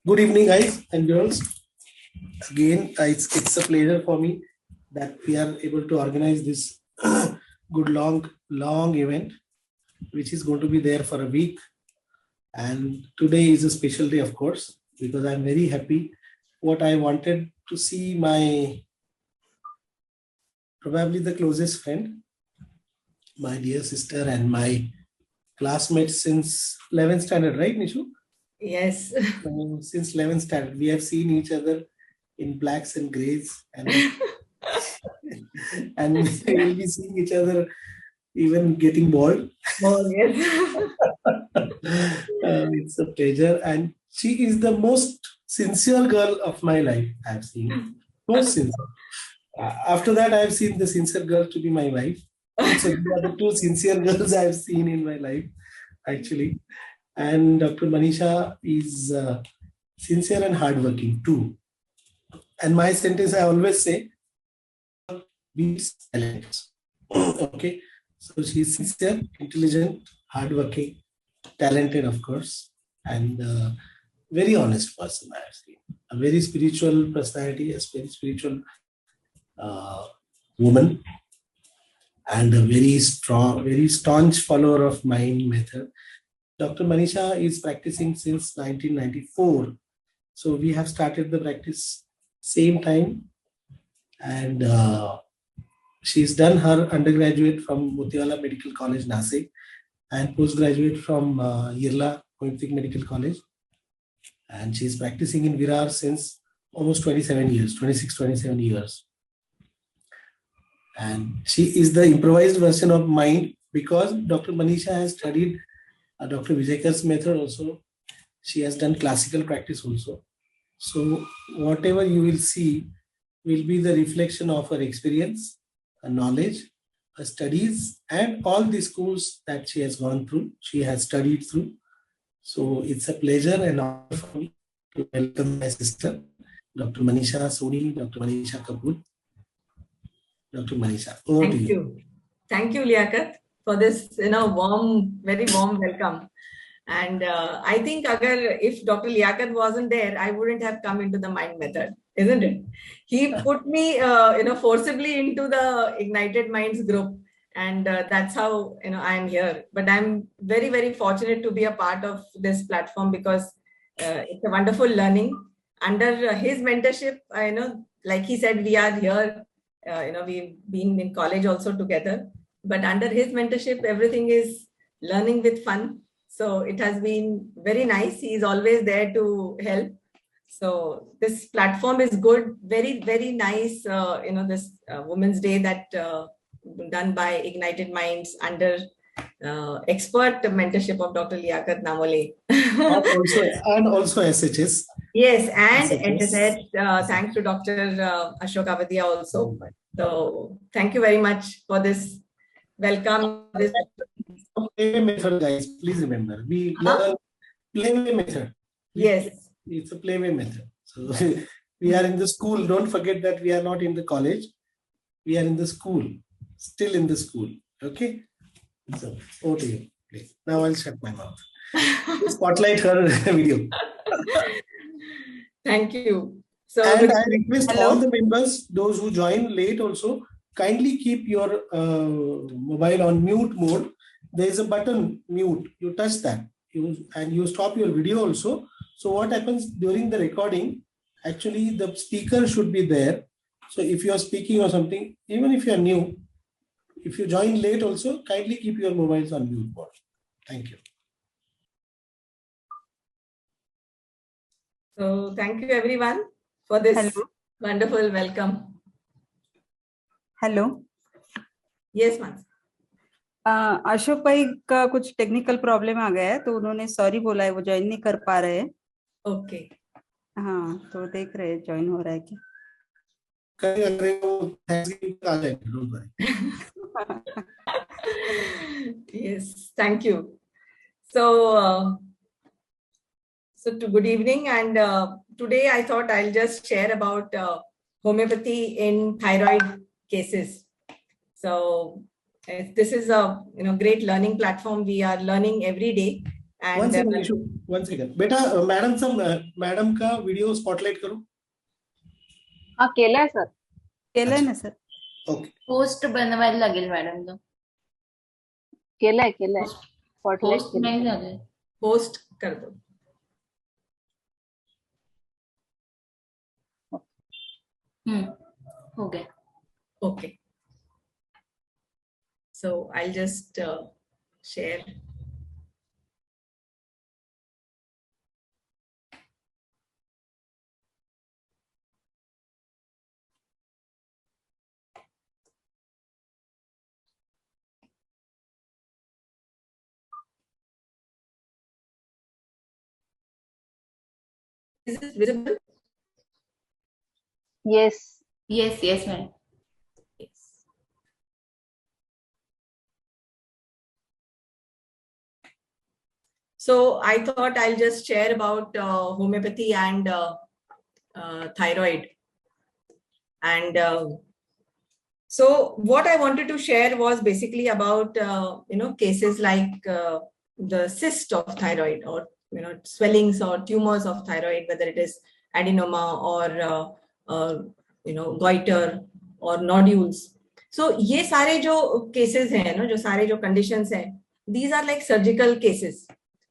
Good evening, guys and girls. Again, it's a pleasure for me that we are able to organize this good long event, which is going to be there for a week. And today is a special day, of course, because I'm very happy. What I wanted to see my probably the closest friend, my dear sister, and my classmate since 11th standard, right, Nishu? Yes. Since 11th standard, we have seen each other in blacks and grays, and and we will be seeing each other even getting bald. Oh, yes. It's a pleasure, and she is the most sincere girl of my life. I have seen most sincere. After that, I have seen the sincere girl to be my wife. So these are the two sincere girls I have seen in my life, actually. And Dr. Maneesha is sincere and hardworking too. And my sentence I always say, be silent. Okay. So she's sincere, intelligent, hardworking, talented, of course, and very honest person I have seen. A very spiritual personality, a very spiritual woman, and a very strong, very staunch follower of mind method. Dr. Maneesha is practicing since 1994. So we have started the practice same time, and she's done her undergraduate from Motiwala Medical College, Nasik, and postgraduate from Yerla Homeopathic Medical College. And she's practicing in Virar since almost 27 years, 26, 27 years. And she is the improvised version of mind because Dr. Maneesha has studied Dr. Vijaykar's method also. She has done classical practice also. So whatever you will see will be the reflection of her experience, her knowledge, her studies, and all the schools that she has gone through, she has studied through. So it's a pleasure and honor for me to welcome my sister, Dr. MANEESHA SONI, Dr. MANEESHA Kapoor. Dr. MANEESHA, over to you. Thank you, Liaquat, for this warm, very warm welcome. And I think if Dr. Liaquat wasn't there, I wouldn't have come into the mind method, isn't it? He put me forcibly into the Ignited Minds group, and that's how I'm here. But I'm very, very fortunate to be a part of this platform because it's a wonderful learning. Under his mentorship, like he said, we are here. We've been in college also together, but under his mentorship, everything is learning with fun. So it has been very nice. He is always there to help. So this platform is good. Very, very nice. This Women's Day that done by Ignited Minds under expert mentorship of Dr. Liaquat Namole. and also SHS. Yes, and SHS. Thanks to Dr. Ashok Avadia also. So thank you very much for this welcome. This playway method, guys. Please remember, we learn playway method. Yes, it's a playway method. So we are in the school. Don't forget that we are not in the college. We are in the school. Still in the school. Okay. So over to you, please. Now I'll shut my mouth. Spotlight her video. Thank you. So, and I request all the members, those who join late also, kindly keep your mobile on mute mode. There is a button mute. You touch that and you stop your video also. So what happens during the recording, actually the speaker should be there. So if you are speaking or something, even if you are new, if you join late also, kindly keep your mobiles on mute mode. Thank you. So thank you everyone for this wonderful welcome. Hello. Yes, ma'am. Ashok भाई का कुछ technical problem आ गया है तो उन्होंने sorry बोला है, वो ज्वाइन नहीं कर पा रहे हैं. ओके. हाँ, तो देख रहे हैं ज्वाइन हो रहा है क्या. Yes, thank you. So good evening, and today I thought I'll just share about homeopathy in thyroid cases. So this is a great learning platform. We are learning every day, One And second, Ishu. One second. बेटा madam का video spotlight करो. हाँ केला है sir. केलंय ना sir. Okay. Post बनवायला लागेल मॅडम तो. केलाय स्पॉटलाइट पोस्ट नाही झाले. पोस्ट कर दो. हो गया. Okay. So I'll just share. Is this visible? Yes. Yes ma'am. Yes. So I thought I'll just share about homeopathy and thyroid. And so what I wanted to share was basically about cases like the cyst of thyroid, or swellings or tumors of thyroid, whether it is adenoma or goiter or nodules. So ये सारे जो cases हैं ना, जो सारे जो conditions हैं, these are like surgical cases.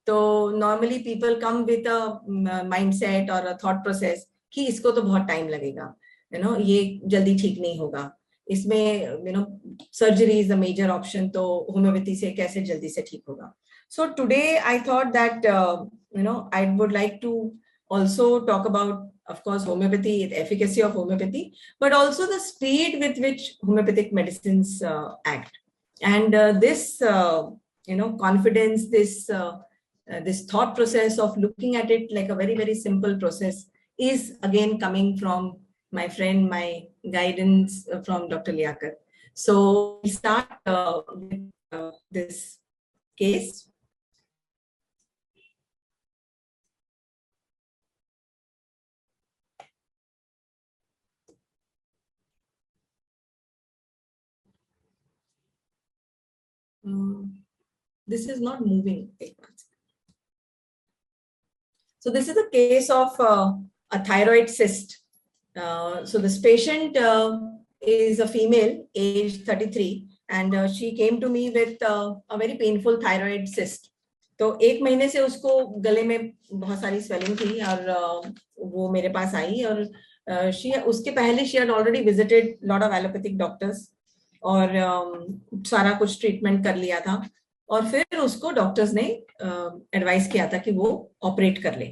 So normally people come with a mindset or a thought process कि इसको तो बहुत time लगेगा, ये जल्दी ठीक नहीं होगा, इसमें surgery is the major option, तो homeopathy से कैसे जल्दी से ठीक होगा. So today I thought that I would like to also talk about, of course, homeopathy, the efficacy of homeopathy, but also the speed with which homeopathic medicines act. And this confidence, this thought process of looking at it like a very, very simple process is again coming from my friend, my guidance from Dr. Liaquat. So we'll start with this case. This is not moving. So this is a case of a thyroid cyst. So this patient is a female, age 33, and she came to me with a very painful thyroid cyst. तो एक महीने से उसको गले में बहुत सारी swelling थी और वो मेरे पास आई और उसके पहले she had already visited lot of allopathic doctors और सारा कुछ ट्रीटमेंट कर लिया था और फिर उसको डॉक्टर्स ने एडवाइस किया था कि वो ऑपरेट कर ले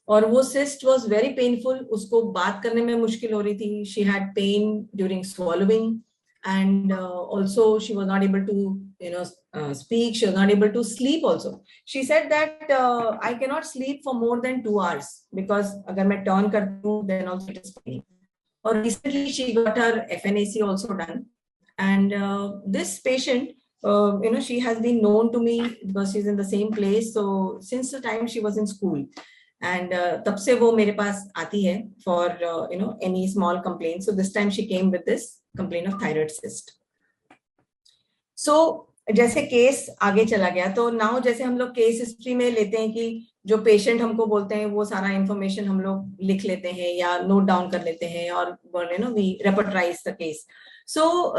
और वो cyst was very painful, उसको बात करने में मुश्किल हो रही थी. She had pain during swallowing and also she was not able to speak, she was not able to sleep also. She said that I cannot sleep for more than 2 hours because अगर मैं turn करती हूँ then also it is pain. और recently she got her FNAC also done. And this patient, she has been known to me because she's in the same place. So since the time she was in school, and तब से वो मेरे पास आती है for any small complaint. So this time she came with this complaint of thyroid cyst. So जैसे case आगे चला गया तो now जैसे हम लोग केस हिस्ट्री में लेते हैं कि जो पेशेंट हमको बोलते हैं वो सारा इंफॉर्मेशन हम लोग लिख लेते हैं या नोट डाउन कर लेते हैं और we repertorize the case. So,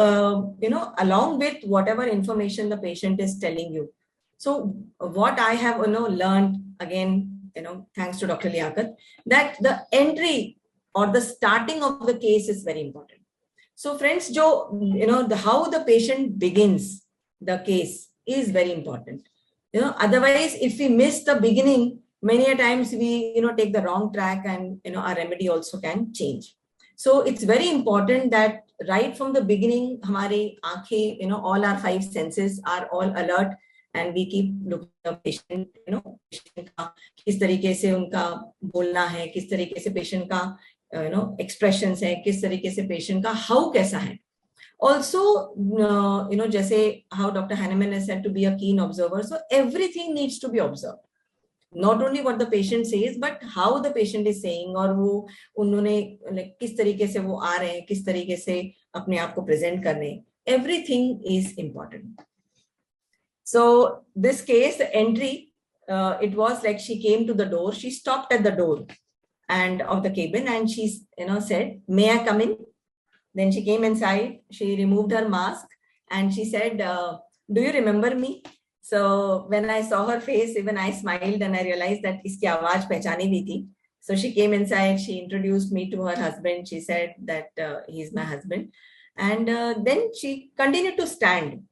along with whatever information the patient is telling you. So what I have, learned again, thanks to Dr. Liaquat, that the entry or the starting of the case is very important. So friends, how the patient begins the case is very important. Otherwise, if we miss the beginning, many a times we, take the wrong track and, our remedy also can change. So it's very important that right from the beginning, hamare aankheं, all our 5 senses are all alert and we keep looking at the patient, patient का किस तरीके से उनका बोलना है, किस तरीके से patient का, expressions है, किस तरीके से patient का how कैसा है. Also, जैसे how Dr. Hahnemann has said to be a keen observer. So everything needs to be observed. Not only what the patient says, but how the patient is saying और वो उन्होंने किस तरीके से वो आ रहे हैं, किस तरीके से अपने आप को present कर रहे हैं. Everything is important. So this case, the entry, it was like she came to the door, she stopped at the door and of the cabin, and she said, "May I come in?" Then she came inside, she removed her mask, and she said, "Do you remember me?" So when I saw her face, even I smiled, and I realized that iski awaaz pehchani bhi thi. So she came inside, she introduced me to her husband. She said that he's my husband. And then she continued to stand.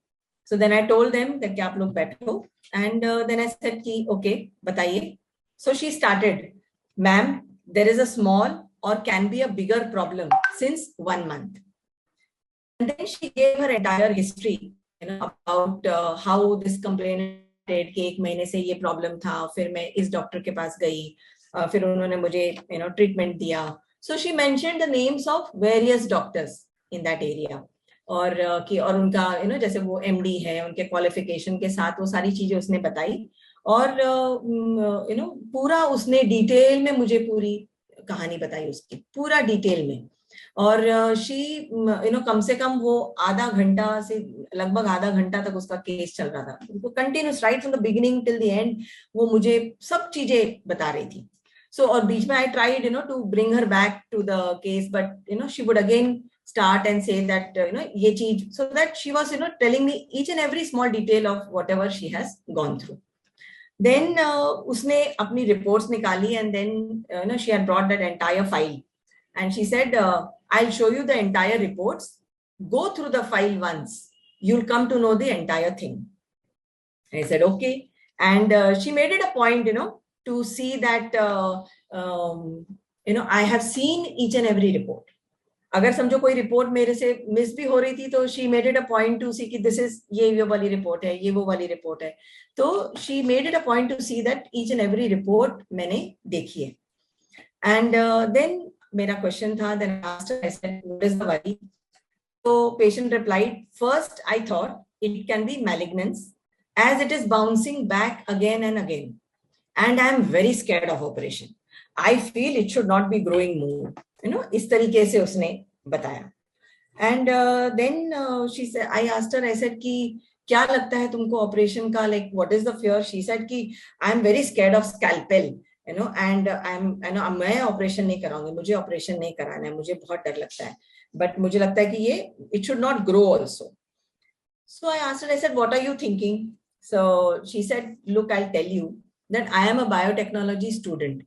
So then I told them that kya aap log baitho. And then I said, ki, okay, bataiye. So she started, "Ma'am, there is a small or can be a bigger problem since 1 month." And then she gave her entire history, about how this complaint कि 1 महीने से ये problem था, फिर मैं इस doctor के पास गई, फिर उन्होंने मुझे ट्रीटमेंट दिया. So she mentioned the names of various doctors in that area. और कि और उनका जैसे वो MD है, उनके क्वालिफिकेशन के साथ वो सारी चीजें उसने बताई. और पूरा उसने डिटेल में मुझे पूरी कहानी बताई उसकी, पूरा डिटेल में. और शी कम से कम वो आधा घंटा से लगभग आधा घंटा तक उसका केस चल रहा था. वो continuous right from the beginning till the end वो मुझे सब चीजें बता रही थी. सो और बीच में I tried to bring her back to the case, but she would again start and say that ये चीज, so that she was telling me each and every small detail of whatever she has gone through. Then उसने अपनी reports निकाली, and then she had brought that entire file, and she said, "I'll show you the entire reports. Go through the file once. You'll come to know the entire thing." I said, okay. And she made it a point, to see that, I have seen each and every report. अगर समझो कोई report मेरे से miss भी हो रही थी, तो she made it a point to see कि दिस इज ये वाली रिपोर्ट है, ये वो वाली रिपोर्ट है. तो she made it a point to see that each and every report मैंने देखी है. एंड देन मेरा क्वेश्चन था, then I said, what is the worry? तो patient replied, "first I thought it can be malignance as it is bouncing back again and again, and I am very scared of operation. I feel it should not be growing more." इस तरीके से उसने बताया. And then she said, I asked her, I said कि क्या लगता है तुमको ऑपरेशन का, like what is the fear? She said कि I am very scared of scalpel, and मैं ऑपरेशन नहीं कराऊंगी, मुझे ऑपरेशन नहीं कराना है, मुझे बहुत डर लगता है, बट मुझे लगता है कि ये it should not grow also. So I asked her, I said, what are you thinking? So she said, look, I'll tell you that I am a biotechnology student.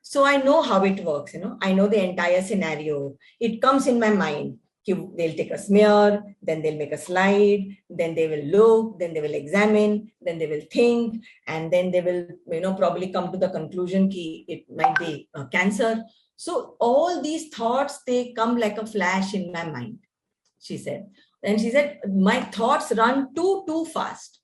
So I know how it works, I know the entire scenario. It comes in my mind. They'll take a smear, then they'll make a slide, then they will look, then they will examine, then they will think, and then they will, probably come to the conclusion that it might be cancer. So all these thoughts, they come like a flash in my mind, she said. And she said, my thoughts run too fast.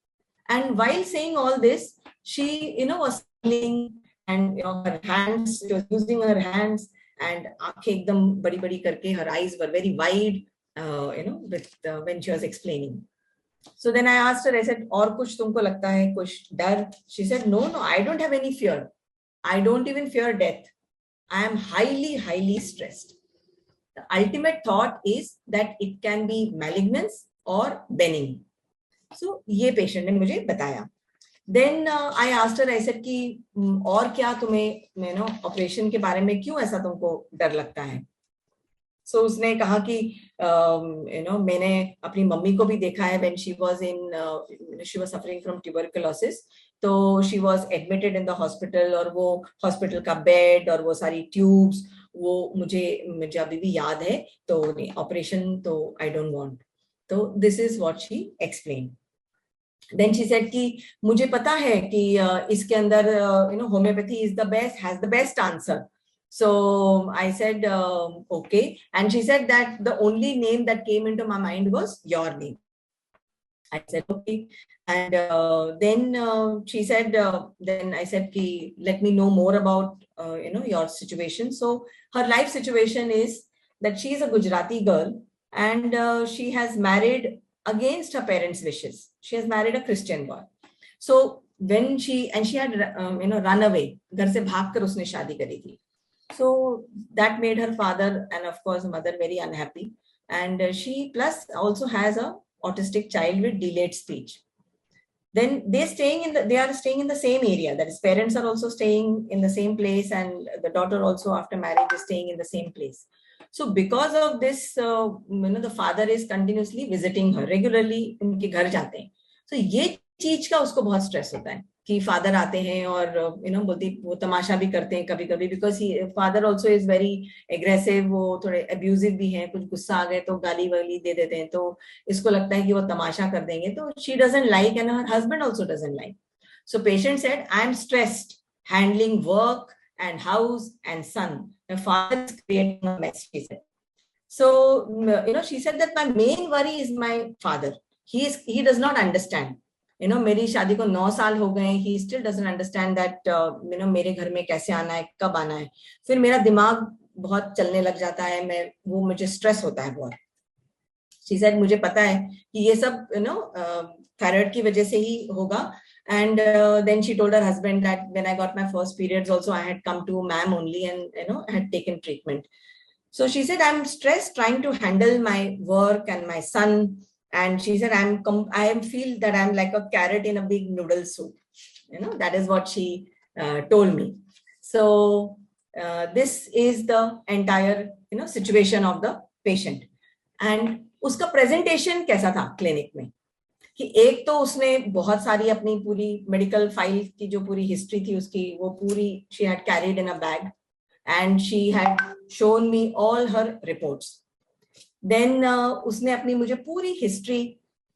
And while saying all this, she, was smiling, and her hands, she was using her hands, and aankhein ekdam badi badi karke, her eyes were very wide, with when she was explaining. So then I asked her, I said, aur kuch tumko lagta hai, kuch dar? She said, no, I don't have any fear. I don't even fear death. I am highly stressed. The ultimate thought is that it can be malignance or benign. So ये patient ने मुझे बताया. Then I asked her, I said कि और क्या तुम्हें operation के बारे में क्यों ऐसा तुमको डर लगता है? So उसने कहा कि मैंने अपनी मम्मी को भी देखा है, when she was suffering from tuberculosis. तो she was admitted in the hospital, और वो hospital का bed और वो सारी tubes, वो मुझे अभी भी याद है. तो ऑपरेशन तो I don't want. तो this is what she explained. Then she said कि मुझे पता है कि इसके अंदर homeopathy is the best, has the best answer. So I said, okay. And she said that the only name that came into my mind was your name. I said, okay. And then she said, then I said, ki, let me know more about, your situation. So her life situation is that she is a Gujarati girl, and she has married against her parents' wishes. She has married a Christian boy. So when she had, run away, घर से भागकर उसने शादी करी थी. So that made her father and of course mother very unhappy. And she plus also has a autistic child with delayed speech. then they are staying in the same area. That is, parents are also staying in the same place, and the daughter also after marriage is staying in the same place. So because of this, the father is continuously visiting her regularly. उनके घर जाते हैं. So ये चीज का उसको बहुत stress होता है कि फादर आते हैं और बोलती वो तमाशा भी करते हैं कभी कभी, because father also is very aggressive, वो थोड़े अब्यूजिव भी हैं, कुछ गुस्सा आ गए तो गाली वाली दे देते हैं, तो इसको लगता है कि वो तमाशा कर देंगे, तो she doesn't like and her husband also doesn't like. So patient said, I am stressed handling work and house and son. My father is creating a mess, she said. So, she said that my main worry is my father. He does not understand. मेरी शादी को 9 साल हो गए, he still doesn't understand that, मेरे घर में कैसे आना है, कब आना है. फिर मेरा दिमाग बहुत चलने लग जाता है, वो मुझे स्ट्रेस होता है बहुत. She said, मुझे पता है कि ये सब, thyroid की वजह से ही होगा. And then she told her husband that when I got my first periods also, I had come to ma'am only and, I had taken treatment. So she said, I'm stressed trying to handle my work and my son. And she said, I feel that I'm like a carrot in a big noodle soup. That is what she told me. So this is the entire, situation of the patient. And uska presentation कैसा था clinic में, कि एक तो उसने बहुत सारी अपनी पूरी मेडिकल फाइल की जो पूरी हिस्ट्री थी उसकी, वो पूरी she had carried in a bag and she had shown me all her reports. Then उसने अपनी मुझे पूरी हिस्ट्री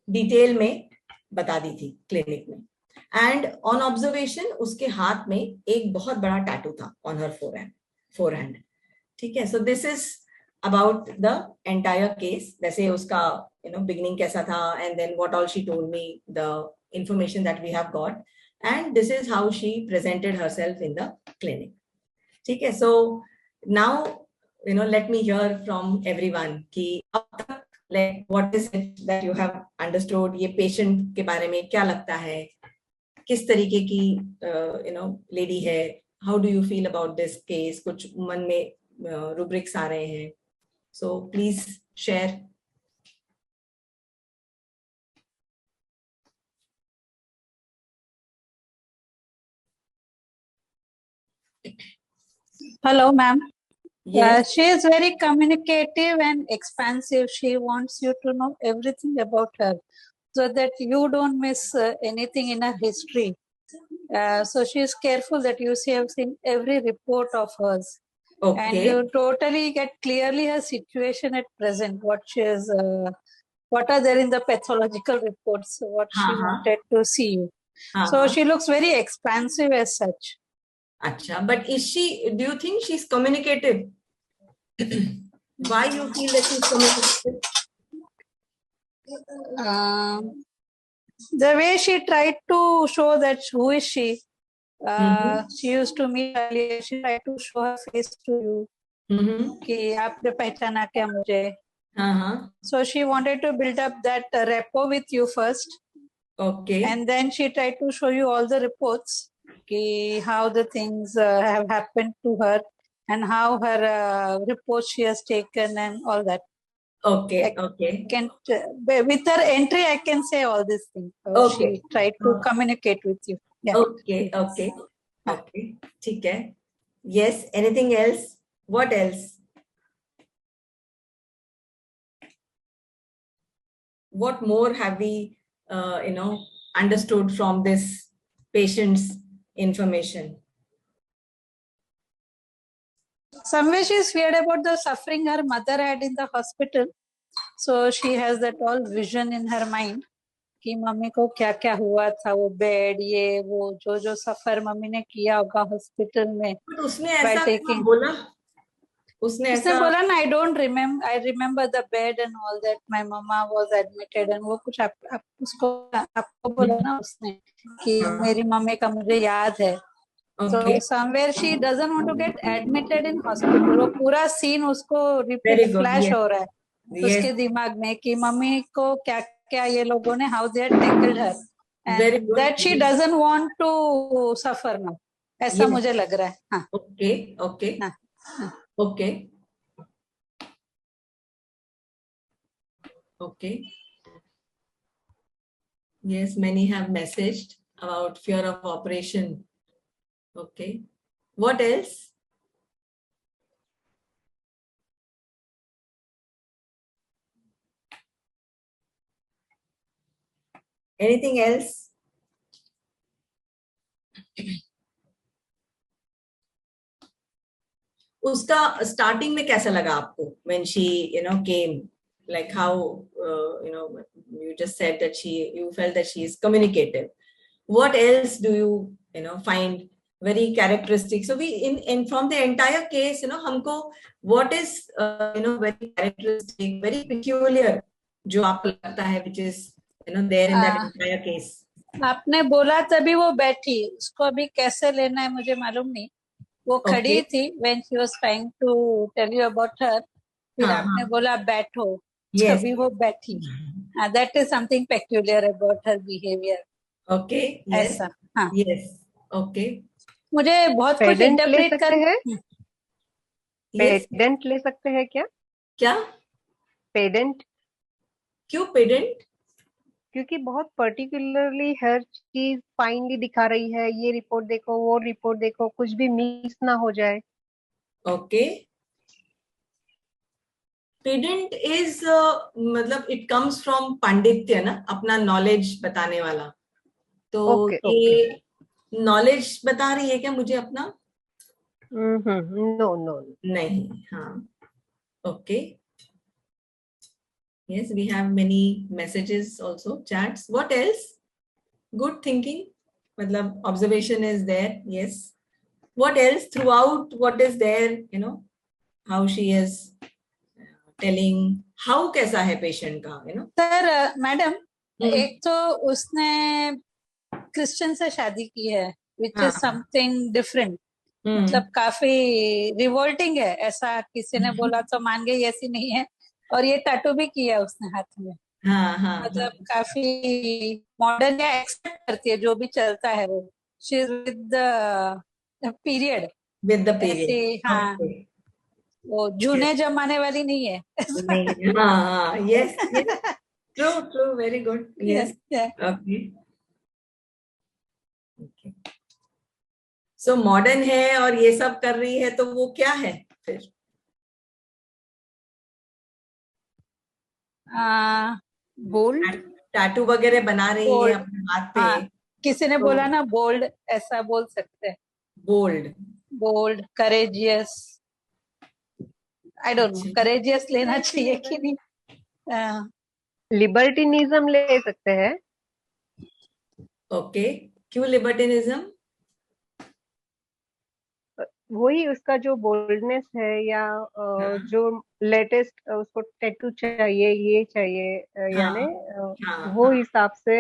डिटेल में बता दी थी क्लिनिक में. एंड ऑन ऑब्जर्वेशन उसके हाथ में एक बहुत बड़ा टैटू था ऑन हर फोरहैंड. ठीक है. So this is about the entire case. वैसे उसका beginning कैसा था, and then what all she told me, the information that we have got, and this is how she presented herself in the clinic. ठीक है. So now let me hear from everyone कि अब तक like what is it that you have understood, ये patient के बारे में क्या लगता है, किस तरीके की lady है, how do you feel about this case, कुछ मन में rubrics आ रहे हैं. So please share. Hello, ma'am. Yes. She is very communicative and expansive. She wants you to know everything about her so that you don't miss anything in her history. So she is careful that you have seen every report of hers. Okay. And you totally get clearly her situation at present, what she is, what are there in the pathological reports, what she wanted to see you. So she looks very expansive as such. Acha, but do you think she's communicative? Why you feel that she's communicative? The way she tried to show that who is she. She used to meet earlier. She tried to show her face to you. कि आपने पहचाना क्या मुझे. So she wanted to build up that rapport with you first. Okay. And then she tried to show you all the reports, कि how the things have happened to her and how her reports she has taken and all that. Okay. Okay. With her entry, I can say all these things. So okay. She tried to communicate with you. Yeah. Okay. Okay. Okay. ठीक है. Yes. Anything else? What else? What more have we, understood from this patient's information? Somewhere she is feared about the suffering her mother had in the hospital. So she has that all vision in her mind. कि mummy को क्या क्या हुआ था, वो bed, ये वो जो सफर मम्मी ने किया होगा हॉस्पिटल में. उसने ऐसा बोला? उसने बोला ना, I remember the bed and all that, my mama was admitted, and वो कुछ आपको बोला ना उसने कि मेरी मम्मी का मुझे याद है. So somewhere she doesn't want to get admitted in hospital. वो पूरा सीन उसको repeat flash हो रहा है उसके दिमाग में कि मम्मी को क्या क्या ये लोगों ने, how they had tackled her, and that she doesn't want to suffer now. ऐसा मुझे लग रहा है. हाँ. Okay. Okay. हाँ. Okay. Okay. Yes, many have messaged about fear of operation. Okay. What else? Anything else? उसका starting में कैसा लगा आपको when she came, like how you just said that you felt that she is communicative. What else do you find very characteristic? So we in from the entire case हमको what is very characteristic, very peculiar जो आपको लगता है which is there in that entire case. आपने बोला तभी वो बैठी, उसको अभी कैसे लेना है मुझे मालूम नहीं। वो खड़ी थी when she was trying to tell you about her, फिर आपने बोला बैठो, तभी वो बैठी। That is something peculiar about her behavior. Okay. Yes. ऐसा, हाँ। Yes. Okay. मुझे बहुत कुछ इंटरप्रेट कर पेडेंट ले सकते हैं क्या? क्या पेडेंट? क्यों पेडेंट? क्योंकि बहुत पर्टिकुलरली हर चीज फाइनली दिखा रही है, ये रिपोर्ट देखो, वो रिपोर्ट देखो, कुछ भी मिस ना हो जाए। ओके। पेडेंट इज मतलब इट कम्स फ्रॉम पांडित्य ना, अपना नॉलेज बताने वाला। तो ये नॉलेज बता रही है क्या मुझे अपना? नो नो नहीं। हाँ। Okay. Yes, we have many messages also, chats. What else? Good thinking. Matlab, observation is there. Yes. What else? Throughout, what is there? How she is telling. How कैसा है patient का? Sir madam, एक तो उसने Christian से शादी की है, which is something different. मतलब काफी रिवोल्टिंग है, ऐसा किसी ने बोला तो मान गई, ऐसी नहीं है। और ये टैटू भी किया उसने हाथ में। मतलब काफी मॉडर्न या एक्सेप्ट करती है जो भी चलता है वो। She is with the period. With the period. हाँ, वो जूने जमाने वाली नहीं है। हाँ, yes, true true, very good. Yes, okay. So modern है और ये सब कर रही है, तो वो क्या है फिर? बोल्ड, टैटू वगैरह बना रही है अपने हाथ पे। किसी ने बोला ना बोल्ड, ऐसा बोल सकते हैं। Bold, courageous. I don't know courageous लेना चाहिए कि नहीं। लिबर्टिनिज्म ले सकते हैं। ओके, क्यों लिबर्टिनिज्म? वही उसका जो बोल्डनेस है, या जो लेटेस्ट उसको टैटू चाहिए, ये चाहिए, यानी वो हिसाब से।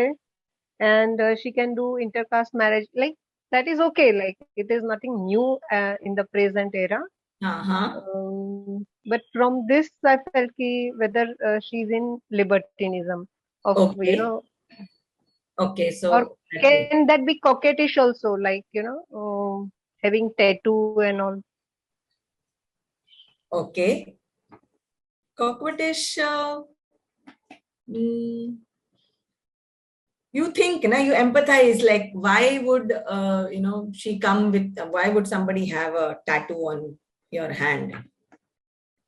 And she can do intercaste marriage, like that is okay, like it is nothing new in the present era. But from this I felt कि whether she is in libertinism of Okay, so or can that be coquettish also, like having tattoo and all? Okay, coquettish. You think, you empathize, like why would she come with? Why would somebody have a tattoo on your hand?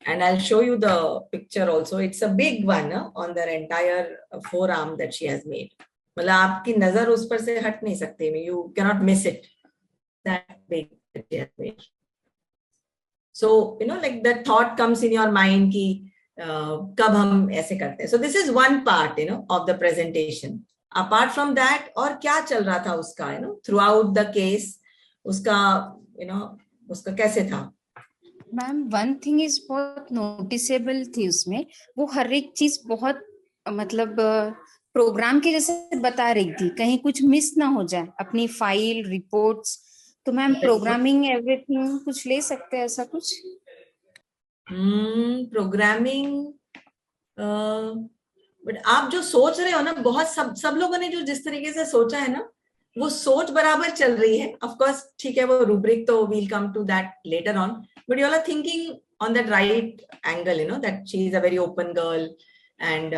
And I'll show you the picture also. It's a big one on their entire forearm that she has made. मतलब आपकी नजर उस पर से हट नहीं सकती, you cannot miss it. That big that she has made. So like the thought comes in your mind कि कब हम ऐसे करते हैं. So this is one part of the presentation. Apart from that, और क्या चल रहा था उसका throughout the case, उसका उसका कैसे था? मैम वन थिंग इज बहुत नोटिसेबल थी उसमें, वो हर एक चीज बहुत मतलब प्रोग्राम के जैसे बता रही थी, कहीं कुछ मिस ना हो जाए अपनी फाइल रिपोर्ट्स। तो मैम प्रोग्रामिंग एवरीथिंग कुछ ले सकते हैं ऐसा कुछ? प्रोग्रामिंग, बट आप जो सोच रहे हो ना, बहुत सब लोगों ने जो जिस तरीके से सोचा है ना, वो सोच बराबर चल रही है। ऑफ कोर्स ठीक है, वो रूब्रिक तो we'll come to that later on, but you are thinking on that right angle, that she is a very open girl and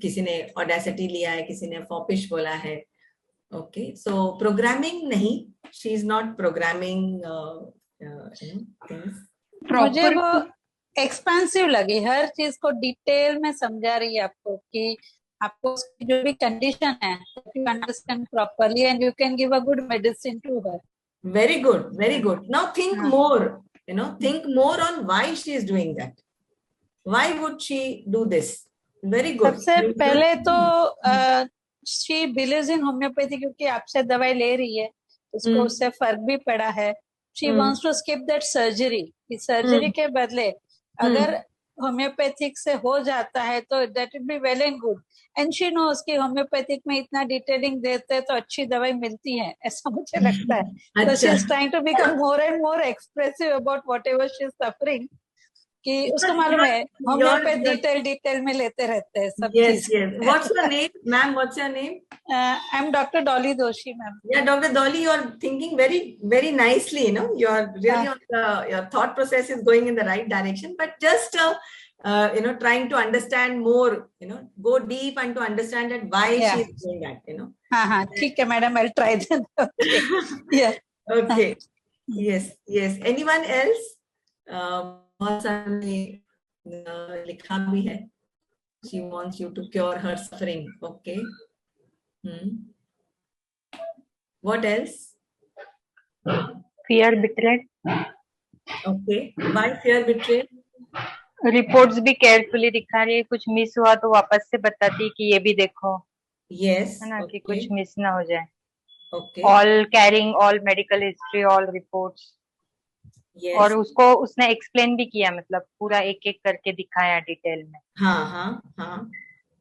किसी ने ऑडेसिटी लिया है, किसी ने फॉपिश बोला है. ओके, सो प्रोग्रामिंग नहीं, she is not programming things. मुझे वो एक्सपेंसिव लगी, हर चीज को डिटेल में समझा रही है आपको कि आपको उसकी जो भी कंडीशन है you understand properly and you can give a good medicine to her. Very good, very good. Now think more, think more on why she is doing that. Why would she do this? Very good. सबसे पहले तो she believes in homeopathy क्योंकि आपसे दवाई ले रही है, उसको उससे फर्क भी पड़ा है. She wants to skip that surgery. इस सर्जरी के बदले अगर होम्योपैथिक से हो जाता है तो that would be well and good. And she knows कि होम्योपैथिक में इतना डिटेलिंग देते हैं तो अच्छी दवाई मिलती है, ऐसा मुझे लगता है. So she is trying to become more and more expressive about whatever she is suffering. कि उसको मालूम है होम्योपैथ डिटेल में लेते रहते हैं सब चीज. Yes, yes. What's your name, ma'am? What's your name? I'm Dr. Dolly Doshi, ma'am. Yeah, Dr. Dolly, you're thinking very, very nicely. You're really on your thought process is going in the right direction. But just trying to understand more. Go deep and to understand that why she is doing that. हाँ, ठीक है, madam. I'll try that. Okay. Yeah. Okay. Yes, yes. Anyone else? बहुत सारे लिखा भी है. She wants you to cure her suffering. Okay. What else? Fear betrayed. Okay. Why fear betrayed? Reports भी carefully दिखा रही है, कुछ मिस हुआ तो वापस से बताती है कि ये भी देखो. Yes. है ना, okay. कि कुछ मिस ना हो जाए. Okay. All carrying all medical history, all reports. Yes. और उसको उसने एक्सप्लेन भी किया, मतलब पूरा एक एक करके दिखाया डिटेल में. हाँ.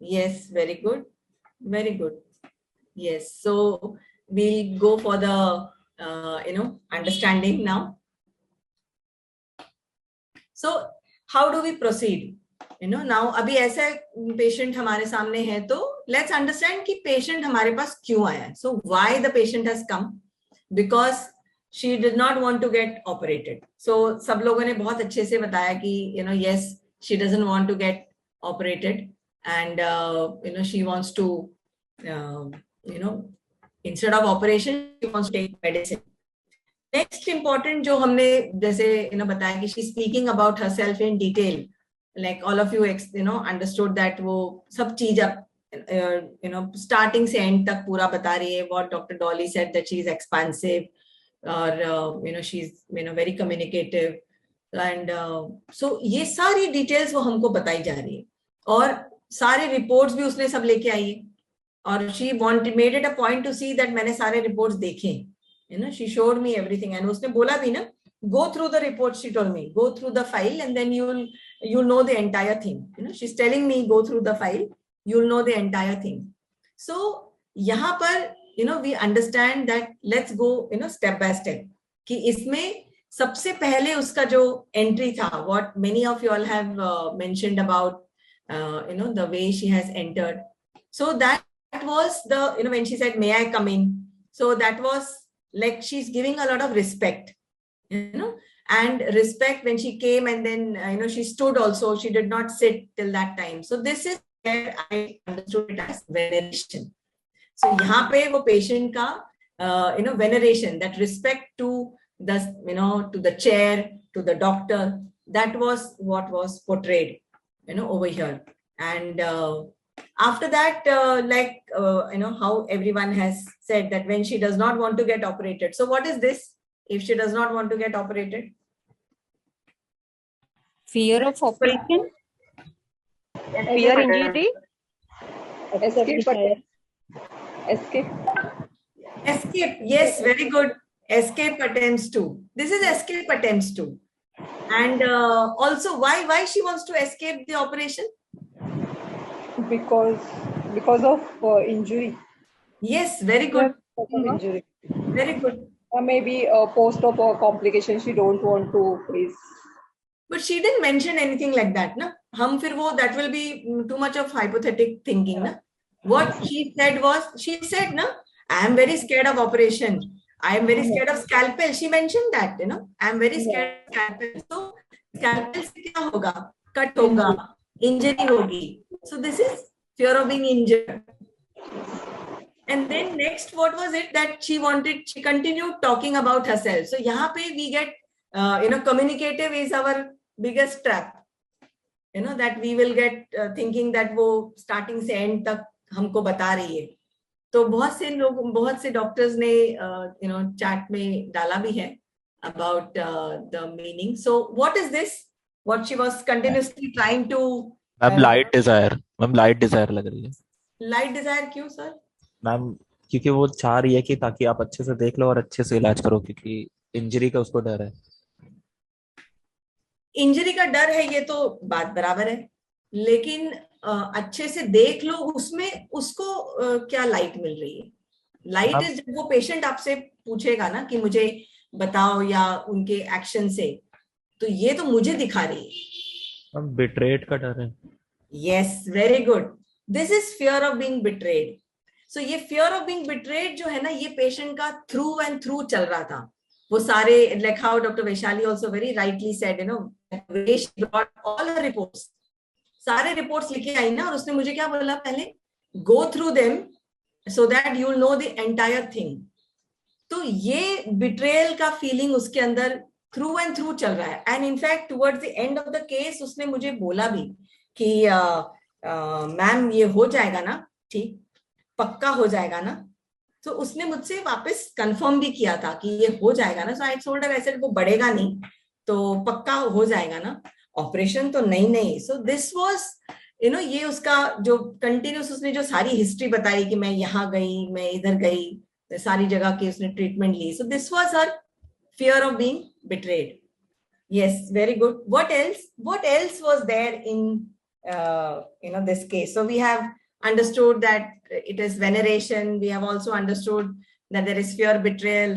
Yes, very good, very good. Yes, so we'll go for the understanding now. So how do we proceed? Now अभी ऐसा patient हमारे सामने है तो let's understand कि patient हमारे पास क्यों आया है. So why the patient has come? Because she did not want to get operated. So सब लोगों ने बहुत अच्छे से बताया कि yes, she doesn't want to get operated and she wants to instead of operation she wants to take medicine. Next important जो हमने जैसे बताया कि she is speaking about herself in detail, like all of you understood that वो सब चीज अब starting से end तक पूरा बता रही है. What Dr. Dolly said, that she is expansive or she's very communicative and so ये सारी details वो हमको बताई जा रही है और सारे reports भी उसने सब लेके आई है और she made it a point to see that मैंने सारे reports देखे. She showed me everything and उसने बोला भी ना, go through the reports. She told me go through the file and then you'll know the entire thing. She's telling me go through the file, you'll know the entire thing. So यहाँ पर we understand that let's go step by step कि इसमें सबसे पहले उसका जो entry था, what many of you all have mentioned about the way she has entered. So that was the when she said may I come in, so that was like she's giving a lot of respect, and respect when she came and then she stood also, she did not sit till that time. So this is where I understood it as veneration. So यहाँ पे वो patient का veneration, that respect to the to the chair, to the doctor, that was what was portrayed over here. And after that like how everyone has said that when she does not want to get operated, so what is this if she does not want to get operated? Fear of operation, fear injury, escape. Yes, very good. Escape attempts too. This is escape attempts too. And also why she wants to escape the operation? Because of injury. Yes, very good. Injury. Very good. Or maybe post-op or complication she don't want to face. But she didn't mention anything like that, na? That will be too much of hypothetical thinking, na? What she said was, she said, na, I am very scared of operation. I am very scared of scalpel. She mentioned that, I am very scared of scalpel. So scalpel se kya hoga? Cut hoga, injury hogi. So this is fear of being injured. And then next, what was it that she continued talking about herself. So यहाँ पे we get, communicative is our biggest trap. That we will get thinking that वो starting से end तक हमको बता रही है. तो बहुत से डॉक्टर्स ने चैट में डाला भी है about the meaning. So what is this? What she was continuously trying to. Ma'am light desire, ma'am light desire लग रही है. लाइट डिजायर क्यों सर? मैम क्योंकि वो चाह रही है कि ताकि आप अच्छे से देख लो और अच्छे से इलाज करो, क्योंकि इंजरी का उसको डर है. इंजरी का डर है, ये तो बात बराबर है, लेकिन अच्छे से देख लो उसमें उसको क्या लाइट मिल रही है? लाइट इज जब वो पेशेंट आपसे पूछेगा ना कि मुझे बताओ, या उनके एक्शन से, तो ये तो मुझे दिखा रही है. बिट्रेड का डर है. Yes, very good. This is fear of being betrayed. So ये फियर ऑफ बीइंग बिट्रेड जो है ना, ये पेशेंट का थ्रू एंड थ्रू चल रहा था. वो सारे, like how Dr. Vaishali also very rightly said, she brought all her reports. सारे रिपोर्ट्स लिखे आई ना, और उसने मुझे क्या बोला पहले, go through them so that you will know the entire thing. तो ये बिट्रेयल का फीलिंग उसके अंदर थ्रू एंड थ्रू चल रहा है. And in fact towards the end of the case उसने मुझे बोला भी कि मैम ये हो जाएगा ना, ठीक, पक्का हो जाएगा ना. तो उसने मुझसे वापस कंफर्म भी किया था कि ये हो जाएगा ना. सो आई टोल्ड हर, ऐसे वो बढ़ेगा नहीं तो पक्का हो जाएगा ना, ऑपरेशन तो नहीं. सो दिस वाज ये उसका जो कंटिन्यूस, उसने जो सारी हिस्ट्री बताई कि मैं यहाँ गई, मैं इधर गई, सारी जगह की उसने ट्रीटमेंट ली. So this was her fear of being betrayed. Yes, very good. What else was there in this case? So we have understood that it is veneration. We have also understood that there is fear, betrayal.